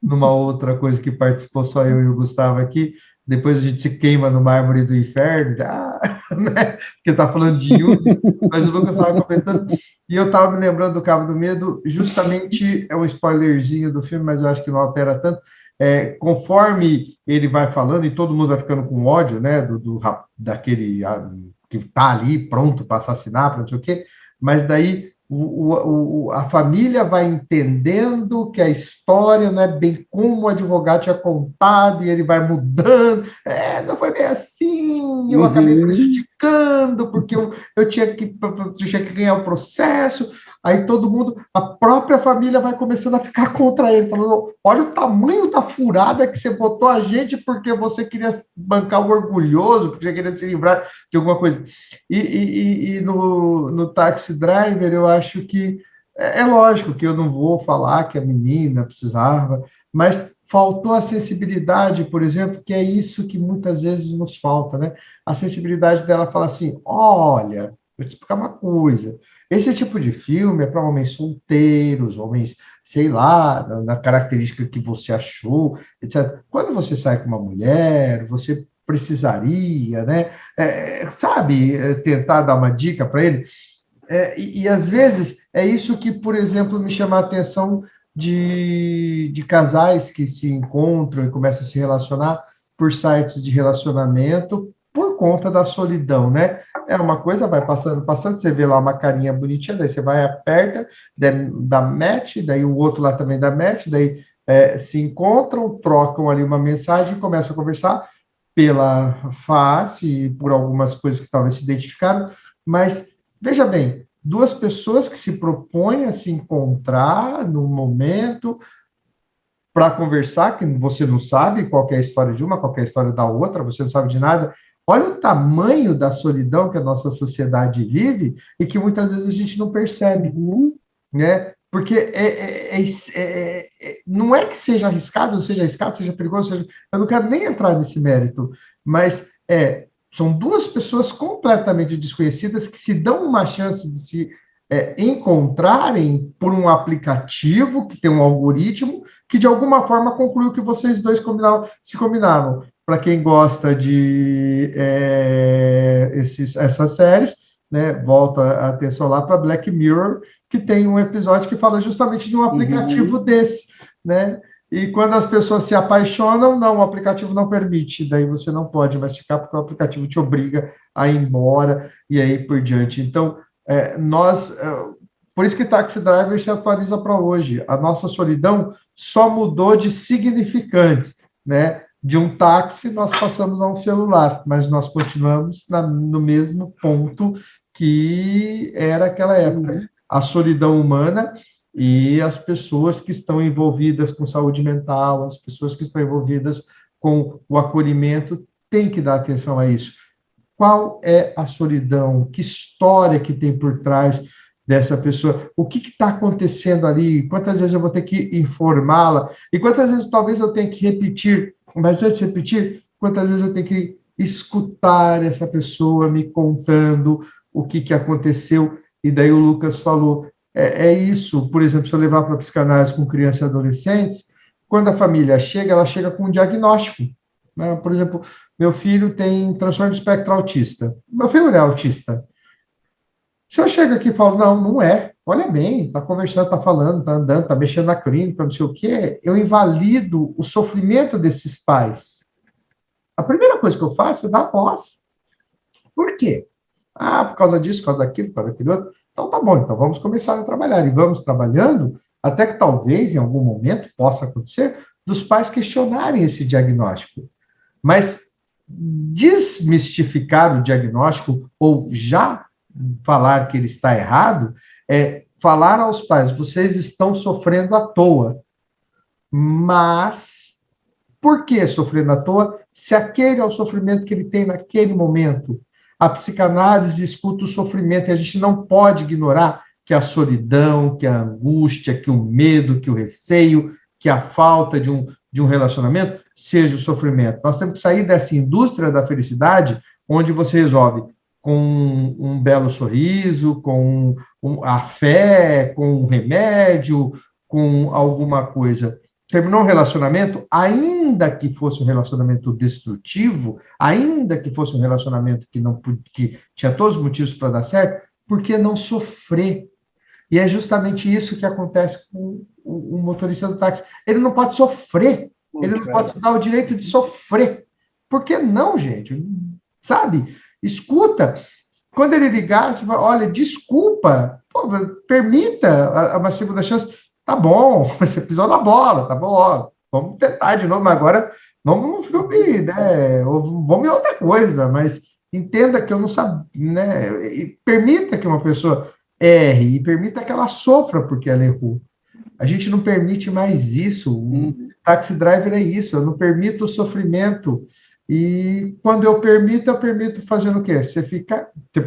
[SPEAKER 11] numa outra coisa que participou só eu e o Gustavo aqui, depois a gente se queima no mármore do inferno, né? Porque está falando de Yuri, mas o Lucas estava comentando, e eu estava me lembrando do Cabo do Medo, justamente, é um spoilerzinho do filme, mas eu acho que não altera tanto, conforme ele vai falando, e todo mundo vai ficando com ódio, né, daquele que está ali pronto para assassinar, para não sei o quê, mas daí a família vai entendendo que a história não é bem como o advogado tinha contado, e ele vai mudando, não foi bem assim, eu acabei prejudicando, porque eu tinha que ganhar o processo. Aí todo mundo, a própria família vai começando a ficar contra ele, falando, olha o tamanho da furada que você botou a gente porque você queria bancar o orgulhoso, porque você queria se livrar de alguma coisa. E no Taxi Driver, eu acho que, é lógico que eu não vou falar que a menina precisava, mas faltou a sensibilidade, por exemplo, que é isso que muitas vezes nos falta, né? A sensibilidade dela fala assim, olha, vou te explicar uma coisa, esse tipo de filme é para homens solteiros, homens, sei lá, na característica que você achou, etc. Quando você sai com uma mulher, você precisaria, né? Sabe, tentar dar uma dica para ele. E às vezes é isso que, por exemplo, me chama a atenção de casais que se encontram e começam a se relacionar por sites de relacionamento por conta da solidão, né? Uma coisa vai passando, você vê lá uma carinha bonitinha, daí você vai, aperta, dá match, daí o outro lá também dá match, daí se encontram, trocam ali uma mensagem, começam a conversar pela face, por algumas coisas que talvez se identificaram, mas, veja bem, duas pessoas que se propõem a se encontrar num momento para conversar, que você não sabe qual que é a história de uma, qual que é a história da outra, você não sabe de nada, Olha o tamanho da solidão que a nossa sociedade vive e que muitas vezes a gente não percebe, né? Porque não é que seja arriscado, seja perigoso, eu não quero nem entrar nesse mérito, mas são duas pessoas completamente desconhecidas que se dão uma chance de se encontrarem por um aplicativo que tem um algoritmo que de alguma forma concluiu que vocês dois se combinaram. Para quem gosta de essas séries, né, volta a atenção lá para Black Mirror, que tem um episódio que fala justamente de um aplicativo desse, né? E quando as pessoas se apaixonam, não, o aplicativo não permite, daí você não pode mais ficar porque o aplicativo te obriga a ir embora e aí por diante. Então, por isso que Taxi Driver se atualiza para hoje. A nossa solidão só mudou de significantes, né? De um táxi, nós passamos a um celular, mas nós continuamos no mesmo ponto que era aquela época. A solidão humana e as pessoas que estão envolvidas com saúde mental, as pessoas que estão envolvidas com o acolhimento, têm que dar atenção a isso. Qual é a solidão? Que história que tem por trás dessa pessoa? O que está acontecendo ali? Quantas vezes eu vou ter que informá-la? E quantas vezes talvez eu tenha que repetir? Mas antes de repetir, quantas vezes eu tenho que escutar essa pessoa me contando o que aconteceu? E daí o Lucas falou, isso, por exemplo, se eu levar para a psicanálise com crianças e adolescentes, quando a família chega, ela chega com um diagnóstico, né? Por exemplo, meu filho tem transtorno de espectro autista. Meu filho é autista. Se eu chego aqui e falo, não é, olha bem, está conversando, está falando, está andando, está mexendo na clínica, não sei o quê, eu invalido o sofrimento desses pais. A primeira coisa que eu faço é dar voz. Por quê? Por causa disso, por causa daquilo, por causa daquilo outro. Então tá bom, então vamos começar a trabalhar. E vamos trabalhando até que talvez, em algum momento, possa acontecer, dos pais questionarem esse diagnóstico. Mas desmistificar o diagnóstico ou já falar que ele está errado, falar aos pais, vocês estão sofrendo à toa. Mas, por que sofrendo à toa, se aquele é o sofrimento que ele tem naquele momento? A psicanálise escuta o sofrimento e a gente não pode ignorar que a solidão, que a angústia, que o medo, que o receio, que a falta de um relacionamento seja o sofrimento. Nós temos que sair dessa indústria da felicidade onde você resolve com um belo sorriso, com a fé, com um remédio, com alguma coisa. Terminou um relacionamento, ainda que fosse um relacionamento destrutivo, ainda que fosse um relacionamento que tinha todos os motivos para dar certo, por que não sofrer? E é justamente isso que acontece com o motorista do táxi. Ele não pode sofrer, ele não pode se dar o direito de sofrer. Por que não, gente? Sabe? Escuta. Quando ele ligar, você fala, olha, desculpa, permita uma segunda chance. Tá bom, você pisou na bola, tá bom, ó, vamos tentar de novo, mas agora vamos num filme, né, ou vamos em outra coisa, mas entenda que eu não sabia, né, e permita que uma pessoa erre, e permita que ela sofra porque ela errou. A gente não permite mais isso, o Taxi Driver é isso, eu não permito o sofrimento, e quando eu permito fazendo o quê? Você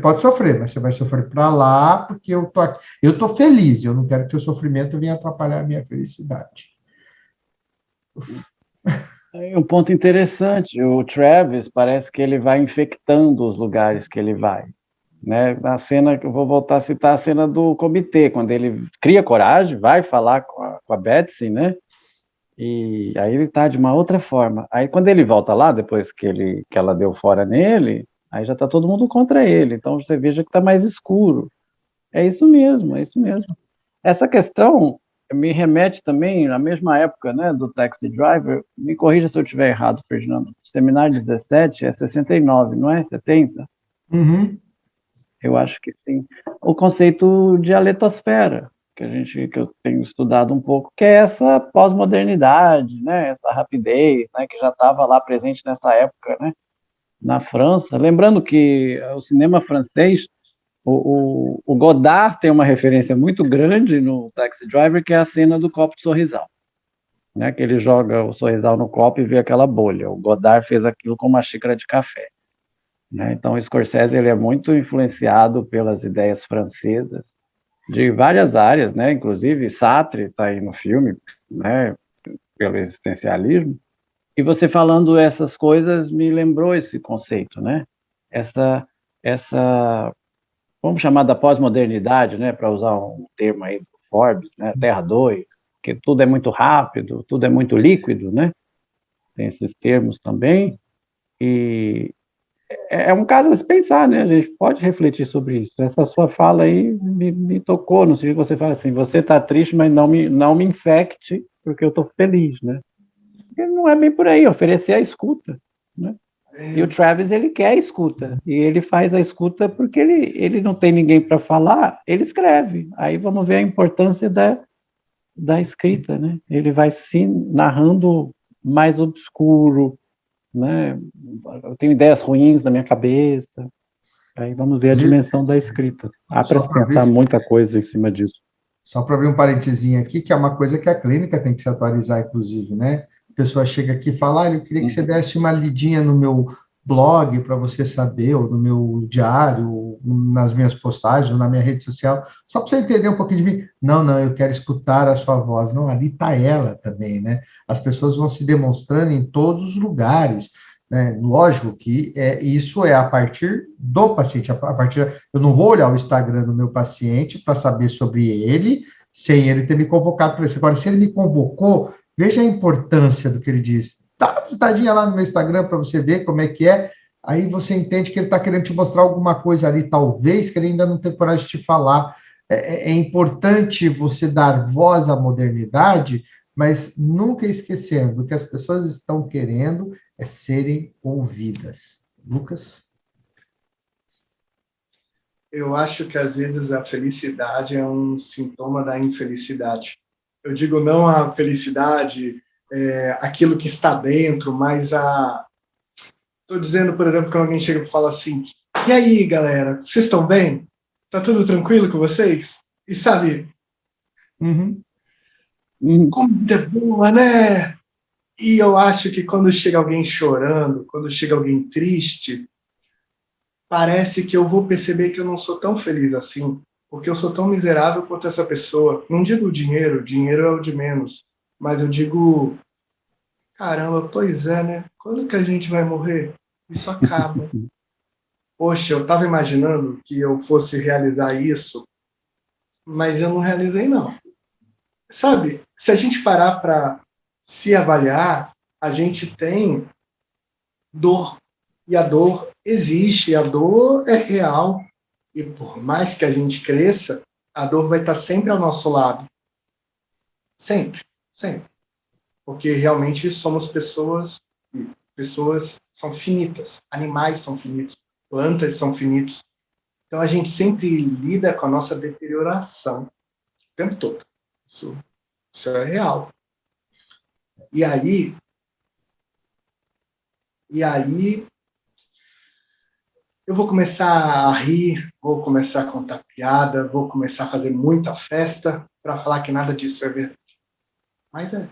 [SPEAKER 11] pode sofrer, mas você vai sofrer para lá, porque eu tô aqui. Eu tô feliz, eu não quero que o sofrimento venha atrapalhar a minha felicidade.
[SPEAKER 10] É um ponto interessante, o Travis parece que ele vai infectando os lugares que ele vai, né? A cena, eu vou voltar a citar a cena do comitê, quando ele cria coragem, vai falar com a Betsy, né? E aí ele tá de uma outra forma. Aí quando ele volta lá, depois que ela deu fora nele, aí já tá todo mundo contra ele. Então você veja que tá mais escuro. É isso mesmo, é isso mesmo. Essa questão me remete também à mesma época, né, do Taxi Driver. Me corrija se eu estiver errado, Ferdinando. Seminário 17 é 69, não é? 70?
[SPEAKER 11] Uhum.
[SPEAKER 10] Eu acho que sim. O conceito de aletosfera, que eu tenho estudado um pouco, que é essa pós-modernidade, né, essa rapidez, né, que já estava lá presente nessa época, né, na França. Lembrando que o cinema francês, o Godard tem uma referência muito grande no Taxi Driver, que é a cena do copo de sorrisal, né, que ele joga o sorrisal no copo e vê aquela bolha. O Godard fez aquilo com uma xícara de café. né? Então, o Scorsese ele é muito influenciado pelas ideias francesas de várias áreas, né? Inclusive Sartre está aí no filme, né? Pelo existencialismo. E você falando essas coisas me lembrou esse conceito, né? Essa vamos chamar da pós-modernidade, né? Para usar um termo aí do Forbes, né? Terra 2, que tudo é muito rápido, tudo é muito líquido, né? Tem esses termos também. E é um caso a se pensar, né? A gente pode refletir sobre isso. Essa sua fala aí me tocou, no sentido que você fala assim, você está triste, mas não me infecte, porque eu estou feliz, né? E não é bem por aí, oferecer a escuta, né? E o Travis, ele quer a escuta, e ele faz a escuta porque ele não tem ninguém para falar, ele escreve. Aí vamos ver a importância da escrita, né? Ele vai se narrando mais obscuro, né? Eu tenho ideias ruins na minha cabeça. Aí vamos ver a dimensão da escrita. Há para se pensar muita coisa em cima disso.
[SPEAKER 11] Só para abrir um parentezinho aqui, que é uma coisa que a clínica tem que se atualizar, inclusive, né? A pessoa chega aqui e fala, eu queria que você desse uma lidinha no meu blog para você saber, ou no meu diário, ou nas minhas postagens, ou na minha rede social, só para você entender um pouquinho de mim. Não, eu quero escutar a sua voz. Não, ali está ela também, né? As pessoas vão se demonstrando em todos os lugares, né? Lógico que isso é a partir do paciente, eu não vou olhar o Instagram do meu paciente para saber sobre ele, sem ele ter me convocado para isso. Agora, se ele me convocou, veja a importância do que ele diz. Dá uma visitadinha lá no meu Instagram para você ver como é que é, aí você entende que ele está querendo te mostrar alguma coisa ali, talvez, que ele ainda não tem coragem de te falar. É importante você dar voz à modernidade, mas nunca esquecendo que as pessoas estão querendo é serem ouvidas. Lucas?
[SPEAKER 9] Eu acho que, às vezes, a felicidade é um sintoma da infelicidade. Eu digo não a felicidade, aquilo que está dentro, mas Estou dizendo, por exemplo, que alguém chega e fala assim, e aí, galera, vocês estão bem? Tá tudo tranquilo com vocês? E sabe, comida boa, né? E eu acho que quando chega alguém chorando, quando chega alguém triste, parece que eu vou perceber que eu não sou tão feliz assim, porque eu sou tão miserável quanto essa pessoa. Não digo dinheiro é o de menos, mas eu digo, caramba, pois é, né? Quando que a gente vai morrer? Isso acaba. Poxa, eu estava imaginando que eu fosse realizar isso, mas eu não realizei, não. Sabe, se a gente parar para se avaliar, a gente tem dor. E a dor existe, a dor é real. E por mais que a gente cresça, a dor vai estar sempre ao nosso lado. Sempre, sempre. Porque realmente somos pessoas, e pessoas são finitas, animais são finitos, plantas são finitos. Então a gente sempre lida com a nossa deterioração o tempo todo. Isso é real. E aí eu vou começar a rir, vou começar a contar piada, vou começar a fazer muita festa para falar que nada disso é verdade. Mas é.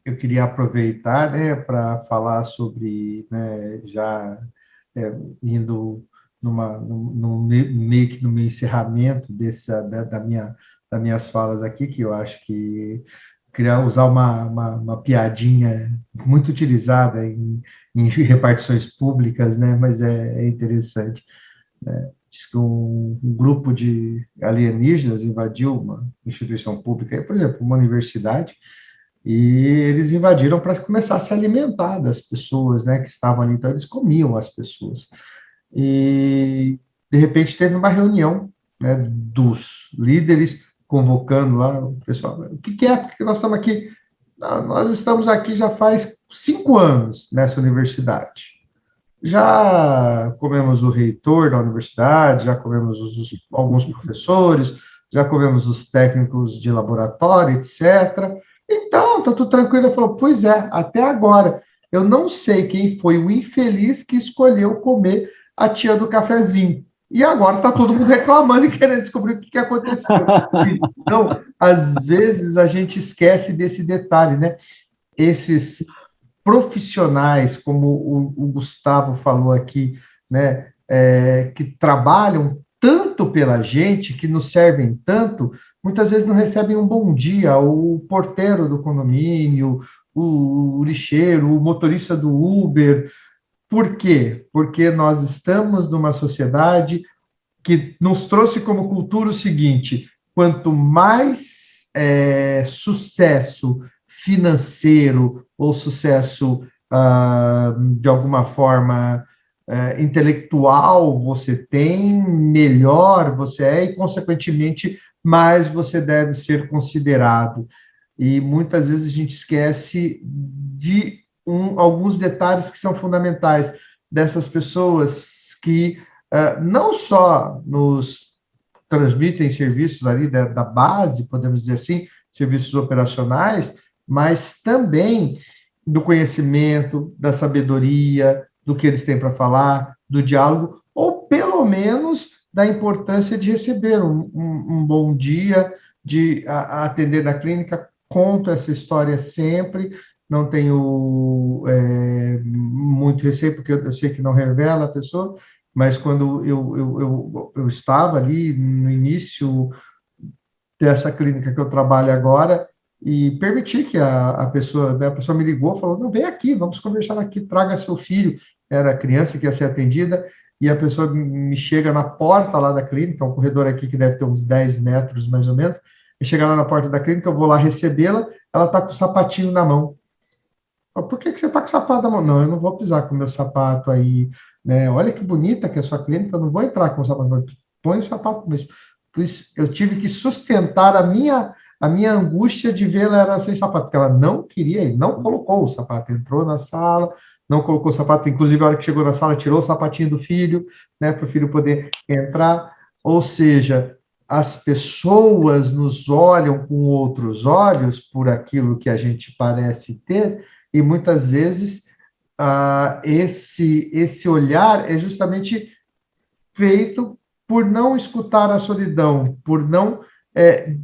[SPEAKER 11] Eu queria aproveitar, né, para falar sobre, né, já indo meio que no meu encerramento das minhas falas aqui, que eu acho que queria usar uma piadinha muito utilizada em repartições públicas, né, mas é interessante, né? Diz que um grupo de alienígenas invadiu uma instituição pública, por exemplo, uma universidade, e eles invadiram para começar a se alimentar das pessoas, né, que estavam ali, então eles comiam as pessoas. E, de repente, teve uma reunião, né, dos líderes, convocando lá o pessoal. O que é? Porque nós estamos aqui? Nós estamos aqui já faz 5 anos nessa universidade. Já comemos o reitor da universidade, já comemos alguns professores, já comemos os técnicos de laboratório, etc. Então, está tudo tranquilo. Ele falou, pois é, até agora. Eu não sei quem foi o infeliz que escolheu comer a tia do cafezinho. E agora está todo mundo reclamando e querendo descobrir o que aconteceu. Então, às vezes, a gente esquece desse detalhe, né? Esses profissionais, como o Gustavo falou aqui, né, que trabalham tanto pela gente, que nos servem tanto, muitas vezes não recebem um bom dia. O porteiro do condomínio, o lixeiro, o motorista do Uber. Por quê? Porque nós estamos numa sociedade que nos trouxe como cultura o seguinte: quanto mais sucesso financeiro ou sucesso, de alguma forma, intelectual você tem, melhor você é e, consequentemente, mais você deve ser considerado. E muitas vezes a gente esquece de alguns detalhes que são fundamentais dessas pessoas que não só nos transmitem serviços ali da base, podemos dizer assim, serviços operacionais, mas também do conhecimento, da sabedoria, do que eles têm para falar, do diálogo, ou pelo menos da importância de receber um bom dia, de atender na clínica. Conto essa história sempre, não tenho muito receio, porque eu sei que não revela a pessoa, mas quando eu estava ali no início dessa clínica que eu trabalho agora, e permiti que a pessoa me ligou, falou, não, vem aqui, vamos conversar aqui, traga seu filho. Era a criança que ia ser atendida, e a pessoa me chega na porta lá da clínica, um corredor aqui que deve ter uns 10 metros, mais ou menos, e chega lá na porta da clínica, eu vou lá recebê-la, ela está com o sapatinho na mão. Por que você está com o sapato na mão? Não, eu não vou pisar com o meu sapato aí, né? Olha que bonita que é a sua clínica, eu não vou entrar com o sapato. Põe o sapato mesmo. Pois eu tive que sustentar a minha angústia de vê-la era sem sapato, porque ela não queria ir, não colocou o sapato, entrou na sala, não colocou o sapato, inclusive a hora que chegou na sala, tirou o sapatinho do filho, né, para o filho poder entrar. Ou seja, as pessoas nos olham com outros olhos por aquilo que a gente parece ter, e muitas vezes esse olhar é justamente feito por não escutar a solidão, por não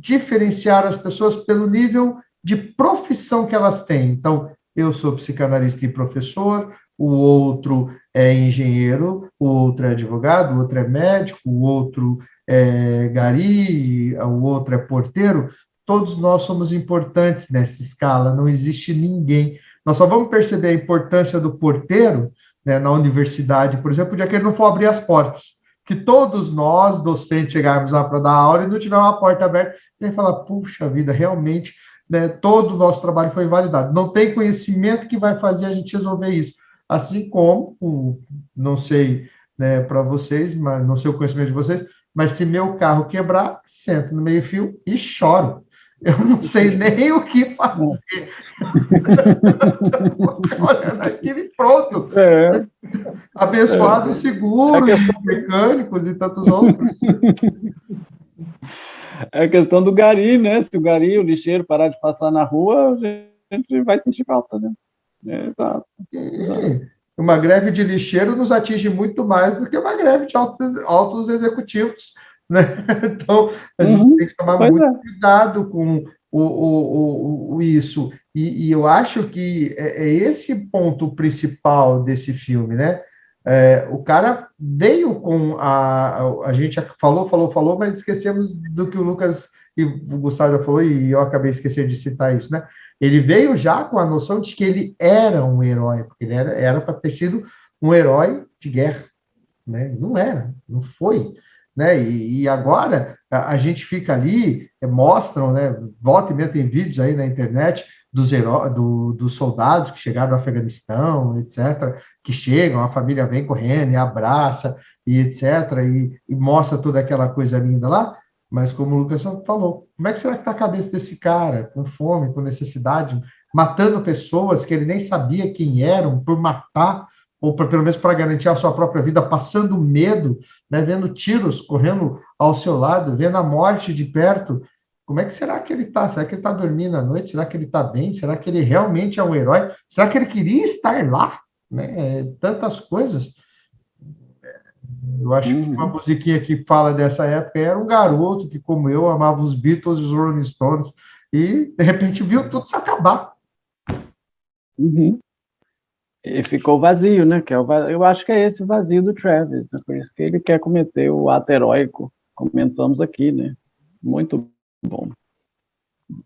[SPEAKER 11] diferenciar as pessoas pelo nível de profissão que elas têm. Então, eu sou psicanalista e professor, o outro é engenheiro, o outro é advogado, o outro é médico, o outro é gari, o outro é porteiro. Todos nós somos importantes nessa escala, não existe ninguém. Nós só vamos perceber a importância do porteiro, né, na universidade, por exemplo, o dia que ele não for abrir as portas. Que todos nós, docentes, chegarmos lá para dar aula e não tiver uma porta aberta, e falar, puxa vida, realmente, né, todo o nosso trabalho foi invalidado. Não tem conhecimento que vai fazer a gente resolver isso. Assim como, não sei, né, para vocês, mas não sei o conhecimento de vocês, mas se meu carro quebrar, sento no meio-fio e choro. Eu não sei nem o que fazer. Olhando aquilo e pronto. Abençoados seguros, mecânicos e tantos outros.
[SPEAKER 10] É a questão do gari, né? Se o gari, o lixeiro, parar de passar na rua, a gente vai sentir falta, né? Exato.
[SPEAKER 11] Uma greve de lixeiro nos atinge muito mais do que uma greve de altos executivos, né? Então, a gente tem que tomar muito cuidado com isso. E eu acho que é esse ponto principal desse filme, né? O cara veio com a gente falou, mas esquecemos do que o Lucas e o Gustavo já falou, e eu acabei esquecendo de citar isso, né? Ele veio já com a noção de que ele era um herói, porque ele era para ter sido um herói de guerra, né? Não era, não foi, né? E agora a gente fica ali, mostram, né? Volta e meia tem vídeos aí na internet dos soldados que chegaram no Afeganistão, etc., que chegam, a família vem correndo e abraça, e etc., e mostra toda aquela coisa linda lá. Mas, como o Lucas falou, como é que será que está a cabeça desse cara, com fome, com necessidade, matando pessoas que ele nem sabia quem eram, por matar, ou pelo menos para garantir a sua própria vida, passando medo, né, vendo tiros correndo ao seu lado, vendo a morte de perto? Como é que será que ele está? Será que ele está dormindo à noite? Será que ele está bem? Será que ele realmente é um herói? Será que ele queria estar lá? Né? Tantas coisas. Eu acho que uma musiquinha que fala dessa época era um garoto que, como eu, amava os Beatles e os Rolling Stones, e, de repente, viu tudo se acabar.
[SPEAKER 10] E ficou vazio, né? Eu acho que é esse o vazio do Travis, né? Por isso que ele quer cometer o ato heróico, comentamos aqui, né? Muito bom.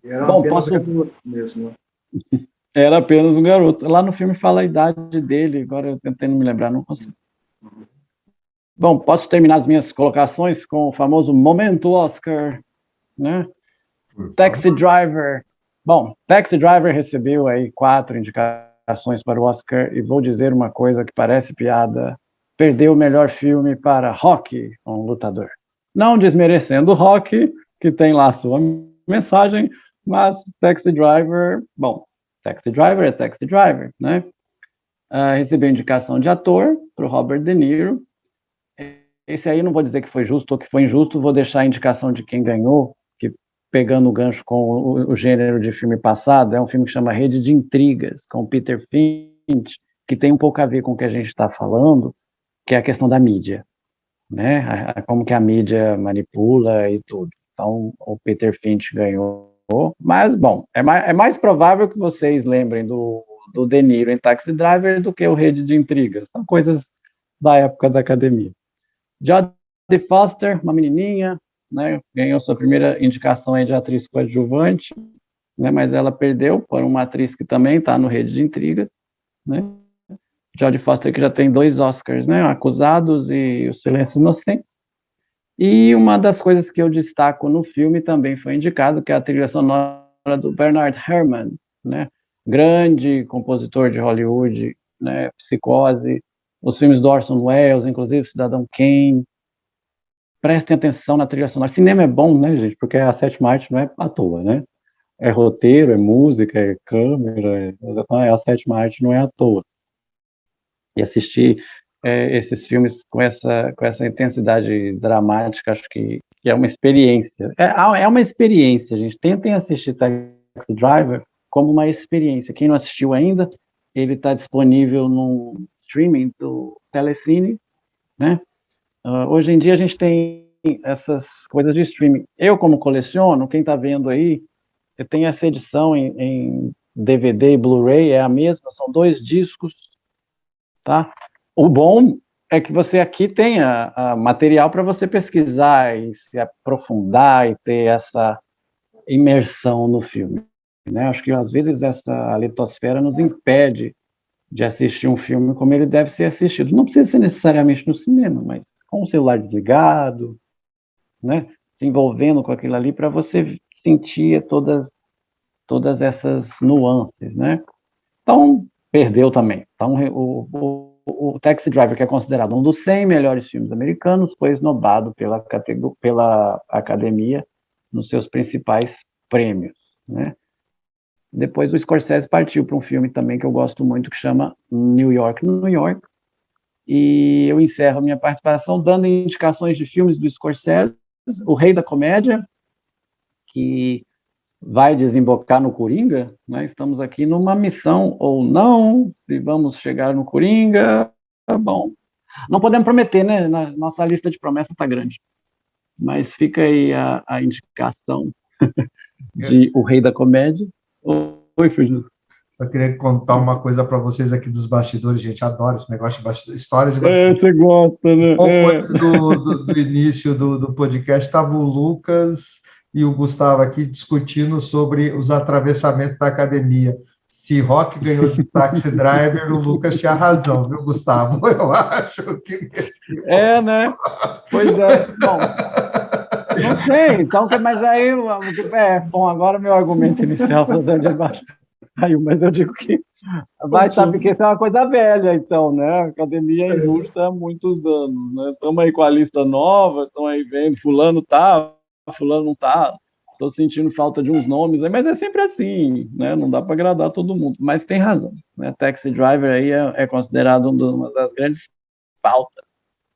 [SPEAKER 9] Era
[SPEAKER 10] Bom,
[SPEAKER 9] apenas garotos mesmo.
[SPEAKER 10] Era apenas um garoto. Lá no filme fala a idade dele, agora eu tentando me lembrar, não consigo. Bom, posso terminar as minhas colocações com o famoso momento Oscar, né? Taxi Driver. Bom, Taxi Driver recebeu aí 4 indicações para o Oscar e vou dizer uma coisa que parece piada. Perdeu o melhor filme para Rocky, um lutador. Não desmerecendo Rocky, que tem lá a sua mensagem, mas Taxi Driver, bom, Taxi Driver é Taxi Driver, né? Recebeu indicação de ator para o Robert De Niro. Esse aí não vou dizer que foi justo ou que foi injusto, vou deixar a indicação de quem ganhou, que pegando o gancho com o gênero de filme passado, é um filme que chama Rede de Intrigas, com Peter Finch, que tem um pouco a ver com o que a gente está falando, que é a questão da mídia, né? Como que a mídia manipula e tudo. Então, o Peter Finch ganhou, mas, bom, é mais provável que vocês lembrem do De Niro em Taxi Driver do que o Rede de Intrigas. São coisas da época da academia. Jodie Foster, uma menininha, né, ganhou sua primeira indicação aí de atriz coadjuvante, né, mas ela perdeu por uma atriz que também está no Rede de Intrigas, né? Jodie Foster que já tem 2 Oscars, né, Acusados e O Silêncio Inocente. E uma das coisas que eu destaco no filme também foi indicado, que é a trilha sonora do Bernard Herrmann, né, grande compositor de Hollywood, né, Psicose, os filmes do Orson Welles, inclusive Cidadão Kane. Prestem atenção na trilha sonora. Cinema é bom, né, gente? Porque a 7ª arte não é à toa, né? É roteiro, é música, é câmera, a 7ª arte não é à toa. E assistir esses filmes com essa intensidade dramática, acho que é uma experiência. É uma experiência, gente. Tentem assistir Taxi Driver como uma experiência. Quem não assistiu ainda, ele está disponível no streaming do Telecine, né? Hoje em dia a gente tem essas coisas de streaming. Eu, como coleciono, quem está vendo aí, eu tenho essa edição em DVD e Blu-ray, é a mesma, são 2 discos, tá? O bom é que você aqui tenha material para você pesquisar e se aprofundar e ter essa imersão no filme, né? Acho que às vezes essa litosfera nos impede de assistir um filme como ele deve ser assistido. Não precisa ser necessariamente no cinema, mas com o celular desligado, né? Se envolvendo com aquilo ali para você sentir todas essas nuances, né? Então, perdeu também. Então, o Taxi Driver, que é considerado um dos 100 melhores filmes americanos, foi esnobado pela academia nos seus principais prêmios, né? Depois o Scorsese partiu para um filme também que eu gosto muito, que chama New York, New York. E eu encerro a minha participação dando indicações de filmes do Scorsese, O Rei da Comédia, que vai desembocar no Coringa, né? Estamos aqui numa missão ou não, se vamos chegar no Coringa, bom, não podemos prometer, né? Nossa lista de promessas está grande, mas fica aí a indicação de O Rei da Comédia. Oi, Fernando.
[SPEAKER 11] Só queria contar uma coisa para vocês aqui dos bastidores, gente, adoro esse negócio de bastidores, histórias de bastidores.
[SPEAKER 10] Você gosta, né?
[SPEAKER 11] Pouco antes do início do podcast, estava o Lucas e o Gustavo aqui discutindo sobre os atravessamentos da academia. Se Rock ganhou de Taxi Driver, o Lucas tinha razão, viu, Gustavo? Eu acho que...
[SPEAKER 10] né? Pois é. Bom, não sei, então, mas aí... bom, agora meu argumento inicial caiu, mas eu digo que vai saber que isso é uma coisa velha, então, né? A academia é injusta há muitos anos, né? Estamos aí com a lista nova, estão aí vendo, fulano tá, fulano não tá, estou sentindo falta de uns nomes, mas é sempre assim, né? Não dá para agradar todo mundo, mas tem razão, né? Taxi Driver aí é considerado uma das grandes pautas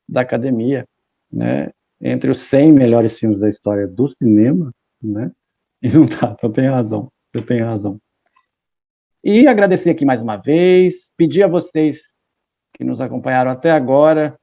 [SPEAKER 10] da academia, né? Entre os 100 melhores filmes da história do cinema, né? E não tá, então tem razão, você tem razão. E agradecer aqui mais uma vez, pedir a vocês que nos acompanharam até agora,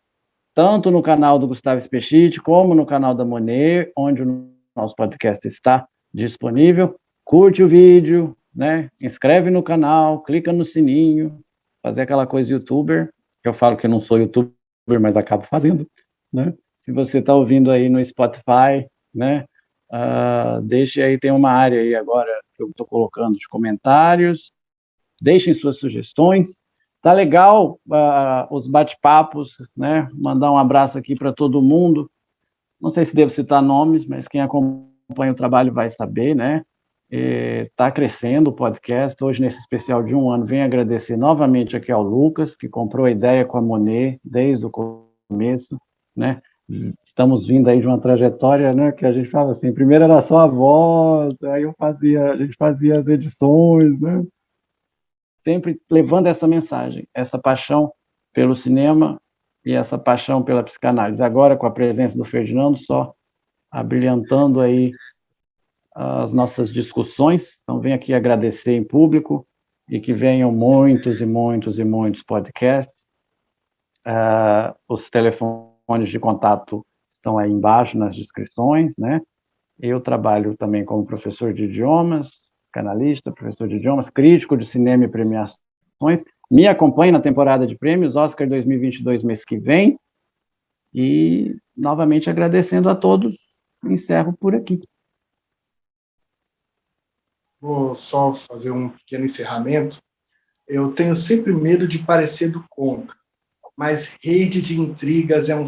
[SPEAKER 10] tanto no canal do Gustavo Spechit, como no canal da Monet, onde o nosso podcast está disponível. Curte o vídeo, né? Inscreve no canal, clica no sininho, fazer aquela coisa youtuber. Eu falo que eu não sou youtuber, mas acabo fazendo, né? Se você está ouvindo aí no Spotify, né? Deixe aí, tem uma área aí agora que eu estou colocando de comentários. Deixem suas sugestões. Tá legal os bate-papos, né? Mandar um abraço aqui para todo mundo. Não sei se devo citar nomes, mas quem acompanha o trabalho vai saber, né? Está crescendo o podcast. Hoje, nesse especial de 1 ano, venho agradecer novamente aqui ao Lucas, que comprou a ideia com a Monet desde o começo, né? Estamos vindo aí de uma trajetória, né, que a gente fala assim, primeiro era só a voz, aí a gente fazia as edições, né? Sempre levando essa mensagem, essa paixão pelo cinema e essa paixão pela psicanálise. Agora, com a presença do Ferdinando, só abrilhantando aí as nossas discussões. Então, venho aqui agradecer em público e que venham muitos e muitos e muitos podcasts. Os telefones de contato estão aí embaixo nas descrições, né? Eu trabalho também como professor de idiomas, canalista, professor de idiomas, crítico de cinema e premiações. Me acompanhe na temporada de prêmios, Oscar 2022, mês que vem. E, novamente, agradecendo a todos, encerro por aqui.
[SPEAKER 9] Vou só fazer um pequeno encerramento. Eu tenho sempre medo de parecer do contra, mas Rede de Intrigas é um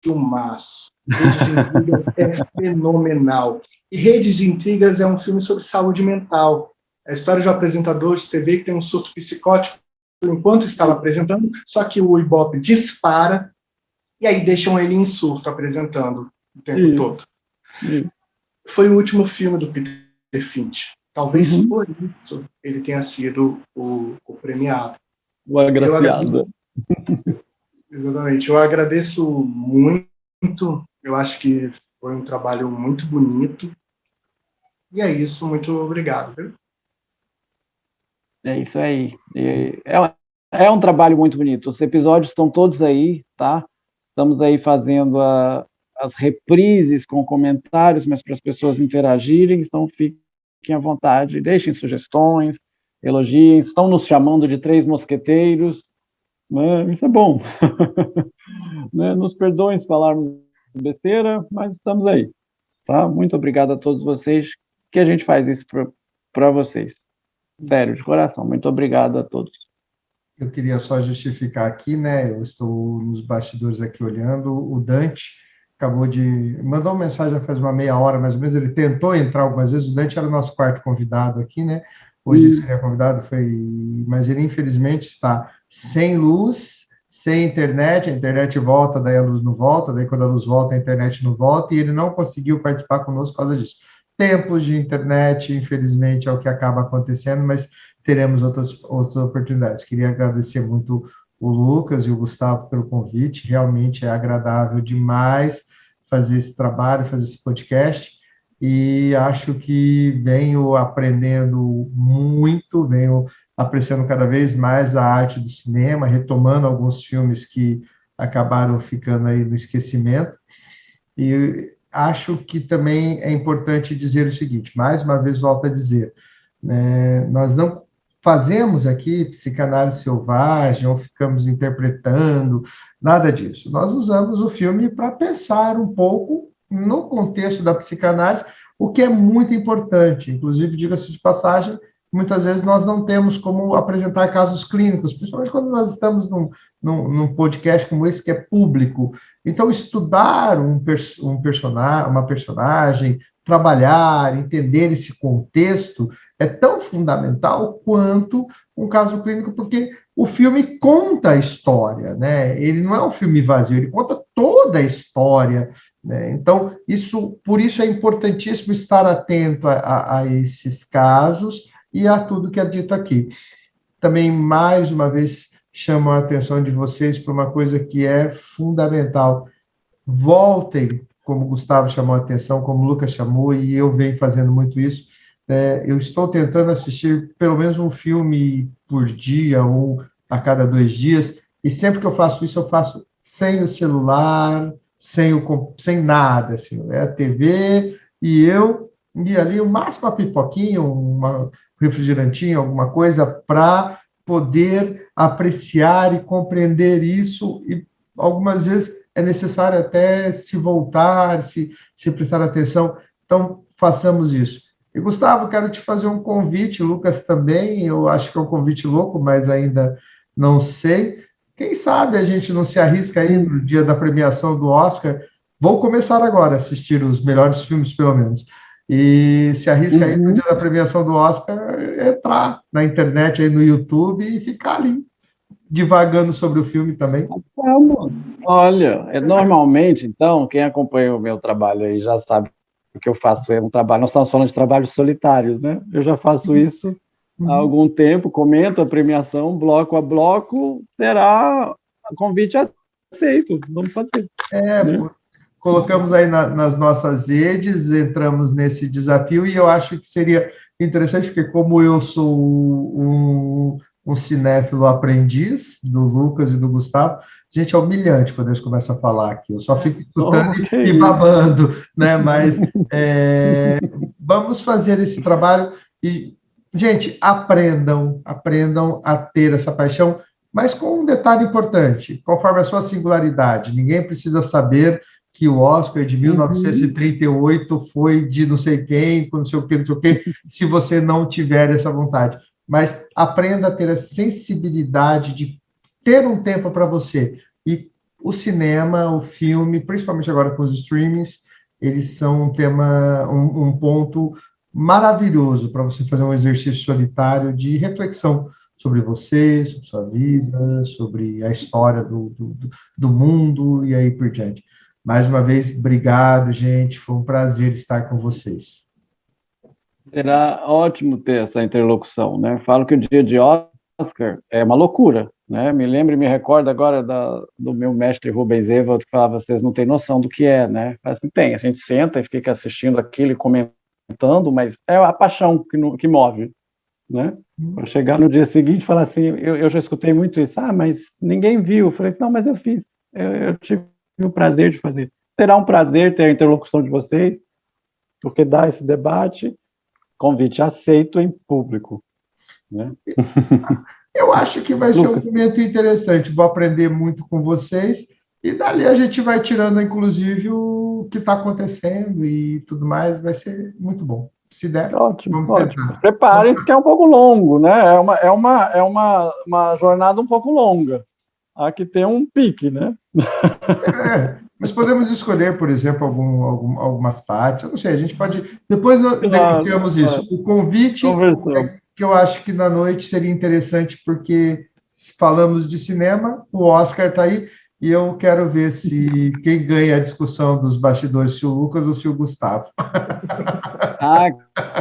[SPEAKER 9] filmaço. Rede de Intrigas é fenomenal. E Rede de Intrigas é um filme sobre saúde mental. É a história de um apresentador de TV que tem um surto psicótico enquanto estava apresentando, só que o Ibope dispara e aí deixam ele em surto apresentando o tempo todo. Foi o último filme do Peter Finch. Talvez por isso ele tenha sido o premiado.
[SPEAKER 10] O agraciado.
[SPEAKER 9] Exatamente. Eu agradeço muito. Eu acho que foi um trabalho muito bonito. E é isso. Muito obrigado. Viu?
[SPEAKER 10] É isso aí. É um trabalho muito bonito. Os episódios estão todos aí, tá? Estamos aí fazendo as reprises com comentários, mas para as pessoas interagirem, então fiquem à vontade, deixem sugestões, elogiem, estão nos chamando de 3 mosqueteiros, né? Isso é bom. Né? Nos perdoem se falarmos besteira, mas estamos aí. Tá? Muito obrigado a todos vocês, que a gente faz isso para vocês. Sério, de coração, muito obrigado a todos.
[SPEAKER 11] Eu queria só justificar aqui, né? Eu estou nos bastidores aqui olhando, o Dante acabou de... mandou uma mensagem faz uma meia hora, mais ou menos, ele tentou entrar algumas vezes, o Dante era o nosso quarto convidado aqui, né? Hoje ele seria convidado, mas ele infelizmente está sem luz, sem internet, a internet volta, daí a luz não volta, daí quando a luz volta, a internet não volta, e ele não conseguiu participar conosco por causa disso. Tempos de internet, infelizmente, é o que acaba acontecendo, mas teremos outras oportunidades. Queria agradecer muito o Lucas e o Gustavo pelo convite, realmente é agradável demais fazer esse trabalho, fazer esse podcast, e acho que venho aprendendo muito, venho apreciando cada vez mais a arte do cinema, retomando alguns filmes que acabaram ficando aí no esquecimento, e acho que também é importante dizer o seguinte, mais uma vez volto a dizer, nós não fazemos aqui psicanálise selvagem ou ficamos interpretando, nada disso. Nós usamos o filme para pensar um pouco no contexto da psicanálise, o que é muito importante. Inclusive, diga-se de passagem, muitas vezes nós não temos como apresentar casos clínicos, principalmente quando nós estamos num podcast como esse, que é público. Então, estudar uma personagem, trabalhar, entender esse contexto, é tão fundamental quanto um caso clínico, porque o filme conta a história, né? Ele não é um filme vazio, ele conta toda a história, né? Então, por isso é importantíssimo estar atento a esses casos e a tudo que é dito aqui. Também, mais uma vez, chamo a atenção de vocês para uma coisa que é fundamental. Voltem, como o Gustavo chamou a atenção, como o Lucas chamou, e eu venho fazendo muito isso. Eu estou tentando assistir pelo menos um filme por dia ou a cada 2 dias, e sempre que eu faço isso, eu faço sem o celular, sem nada, assim, a TV e ali o máximo uma pipoquinha, um refrigerantinho, alguma coisa para poder apreciar e compreender isso, e algumas vezes é necessário até se voltar, se prestar atenção. Então, façamos isso. E, Gustavo, quero te fazer um convite, Lucas também, eu acho que é um convite louco, mas ainda não sei. Quem sabe a gente não se arrisca aí no dia da premiação do Oscar. Vou começar agora a assistir os melhores filmes, pelo menos. E se arrisca aí no dia da premiação do Oscar, entrar na internet, aí no YouTube e ficar ali, divagando sobre o filme também.
[SPEAKER 10] Olha, normalmente, então, quem acompanha o meu trabalho aí já sabe o que eu faço é um trabalho, nós estamos falando de trabalhos solitários, né? Eu já faço isso há algum tempo, comento a premiação, bloco a bloco, será convite aceito, vamos fazer.
[SPEAKER 11] Né? Colocamos aí nas nossas redes, entramos nesse desafio, e eu acho que seria interessante, porque como eu sou um cinéfilo aprendiz do Lucas e do Gustavo, gente, é humilhante quando eles começam a falar aqui, eu só fico escutando e babando, né? Mas vamos fazer esse trabalho e, gente, aprendam a ter essa paixão, mas com um detalhe importante, conforme a sua singularidade, ninguém precisa saber que o Oscar de 1938 foi de não sei quem, com não sei o quê, se você não tiver essa vontade. Mas aprenda a ter a sensibilidade de ter um tempo para você. E o cinema, o filme, principalmente agora com os streamings, eles são um tema, um ponto maravilhoso para você fazer um exercício solitário de reflexão sobre você, sobre sua vida, sobre a história do mundo e aí por diante. Mais uma vez, obrigado, gente. Foi um prazer estar com vocês.
[SPEAKER 10] Será ótimo ter essa interlocução, né? Falo que o dia de Oscar é uma loucura, né? Me recordo agora do meu mestre Rubens Evald, que falava, vocês não têm noção do que é, né? Assim, tem, a gente senta e fica assistindo aquilo e comentando, mas é a paixão que move, né? Para chegar no dia seguinte e falar assim, eu já escutei muito isso, mas ninguém viu. Eu falei, não, mas eu fiz, eu tive o prazer de fazer. Será um prazer ter a interlocução de vocês, porque dá esse debate, convite aceito em público. Né?
[SPEAKER 11] Eu acho que vai ser um momento interessante, vou aprender muito com vocês, e dali a gente vai tirando, inclusive, o que está acontecendo e tudo mais, vai ser muito bom. Se der,
[SPEAKER 10] ótimo. Preparem-se que é um pouco longo, né? É uma jornada um pouco longa. Há que ter um pique, né?
[SPEAKER 11] Mas podemos escolher, por exemplo, algumas partes. Eu não sei, a gente pode... Depois negociamos isso. O convite, que eu acho que na noite seria interessante, porque falamos de cinema, o Oscar está aí, e eu quero ver se quem ganha a discussão dos bastidores, se o Lucas ou se o Gustavo.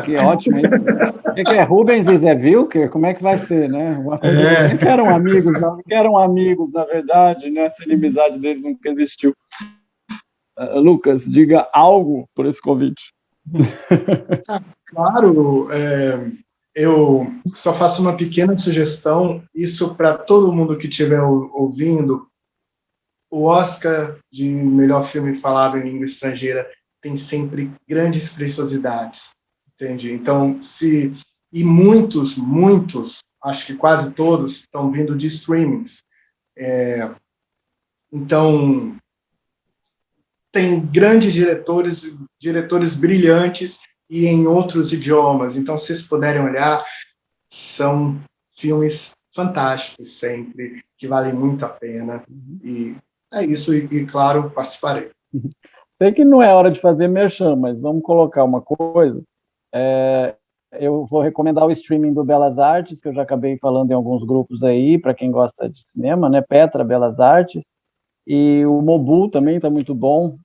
[SPEAKER 10] Que ótimo isso. O que é Rubens e Zé Wilker? Como é que vai ser, né? Uma coisa que eram amigos, na verdade, né? Essa inimizade deles nunca existiu. Lucas, diga algo por esse convite.
[SPEAKER 9] Claro, eu só faço uma pequena sugestão, isso para todo mundo que estiver ouvindo. O Oscar de melhor filme falado em língua estrangeira tem sempre grandes preciosidades, entende? Então, e muitos, acho que quase todos, estão vindo de streamings. Então, tem grandes diretores brilhantes e em outros idiomas. Então, se vocês puderem olhar, são filmes fantásticos sempre, que valem muito a pena. E é isso, e claro, participarei.
[SPEAKER 10] Sei que não é hora de fazer merchan, mas vamos colocar uma coisa. Eu vou recomendar o streaming do Belas Artes, que eu já acabei falando em alguns grupos aí, para quem gosta de cinema, né? Petra, Belas Artes, e o Mobu também está muito bom.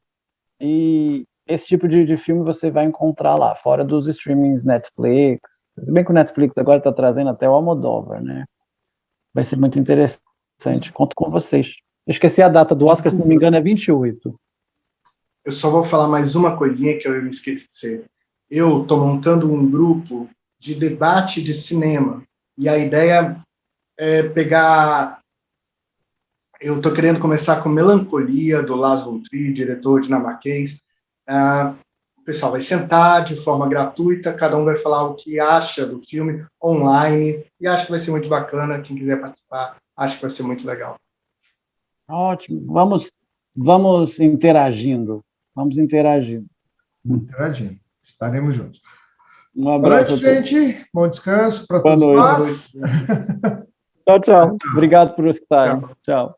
[SPEAKER 10] E esse tipo de filme você vai encontrar lá, fora dos streamings Netflix. Se bem que o Netflix agora está trazendo até o Almodóvar, né? Vai ser muito interessante. Conto com vocês. Eu esqueci a data do Oscar, se não me engano, é 28.
[SPEAKER 9] Eu só vou falar mais uma coisinha que eu me esqueci de dizer. Eu estou montando um grupo de debate de cinema. E a ideia é pegar... Eu estou querendo começar com Melancolia, do Lars von Trier, diretor dinamarquês. pessoal vai sentar de forma gratuita, cada um vai falar o que acha do filme online, e acho que vai ser muito bacana. Quem quiser participar, acho que vai ser muito legal.
[SPEAKER 10] Ótimo. Vamos interagindo. Vamos interagindo.
[SPEAKER 11] Interagindo. Estaremos juntos.
[SPEAKER 10] Um abraço.
[SPEAKER 11] Boa noite, gente. Bom descanso para todos nós.
[SPEAKER 10] Tchau, tchau. Obrigado por escutarem. Tchau.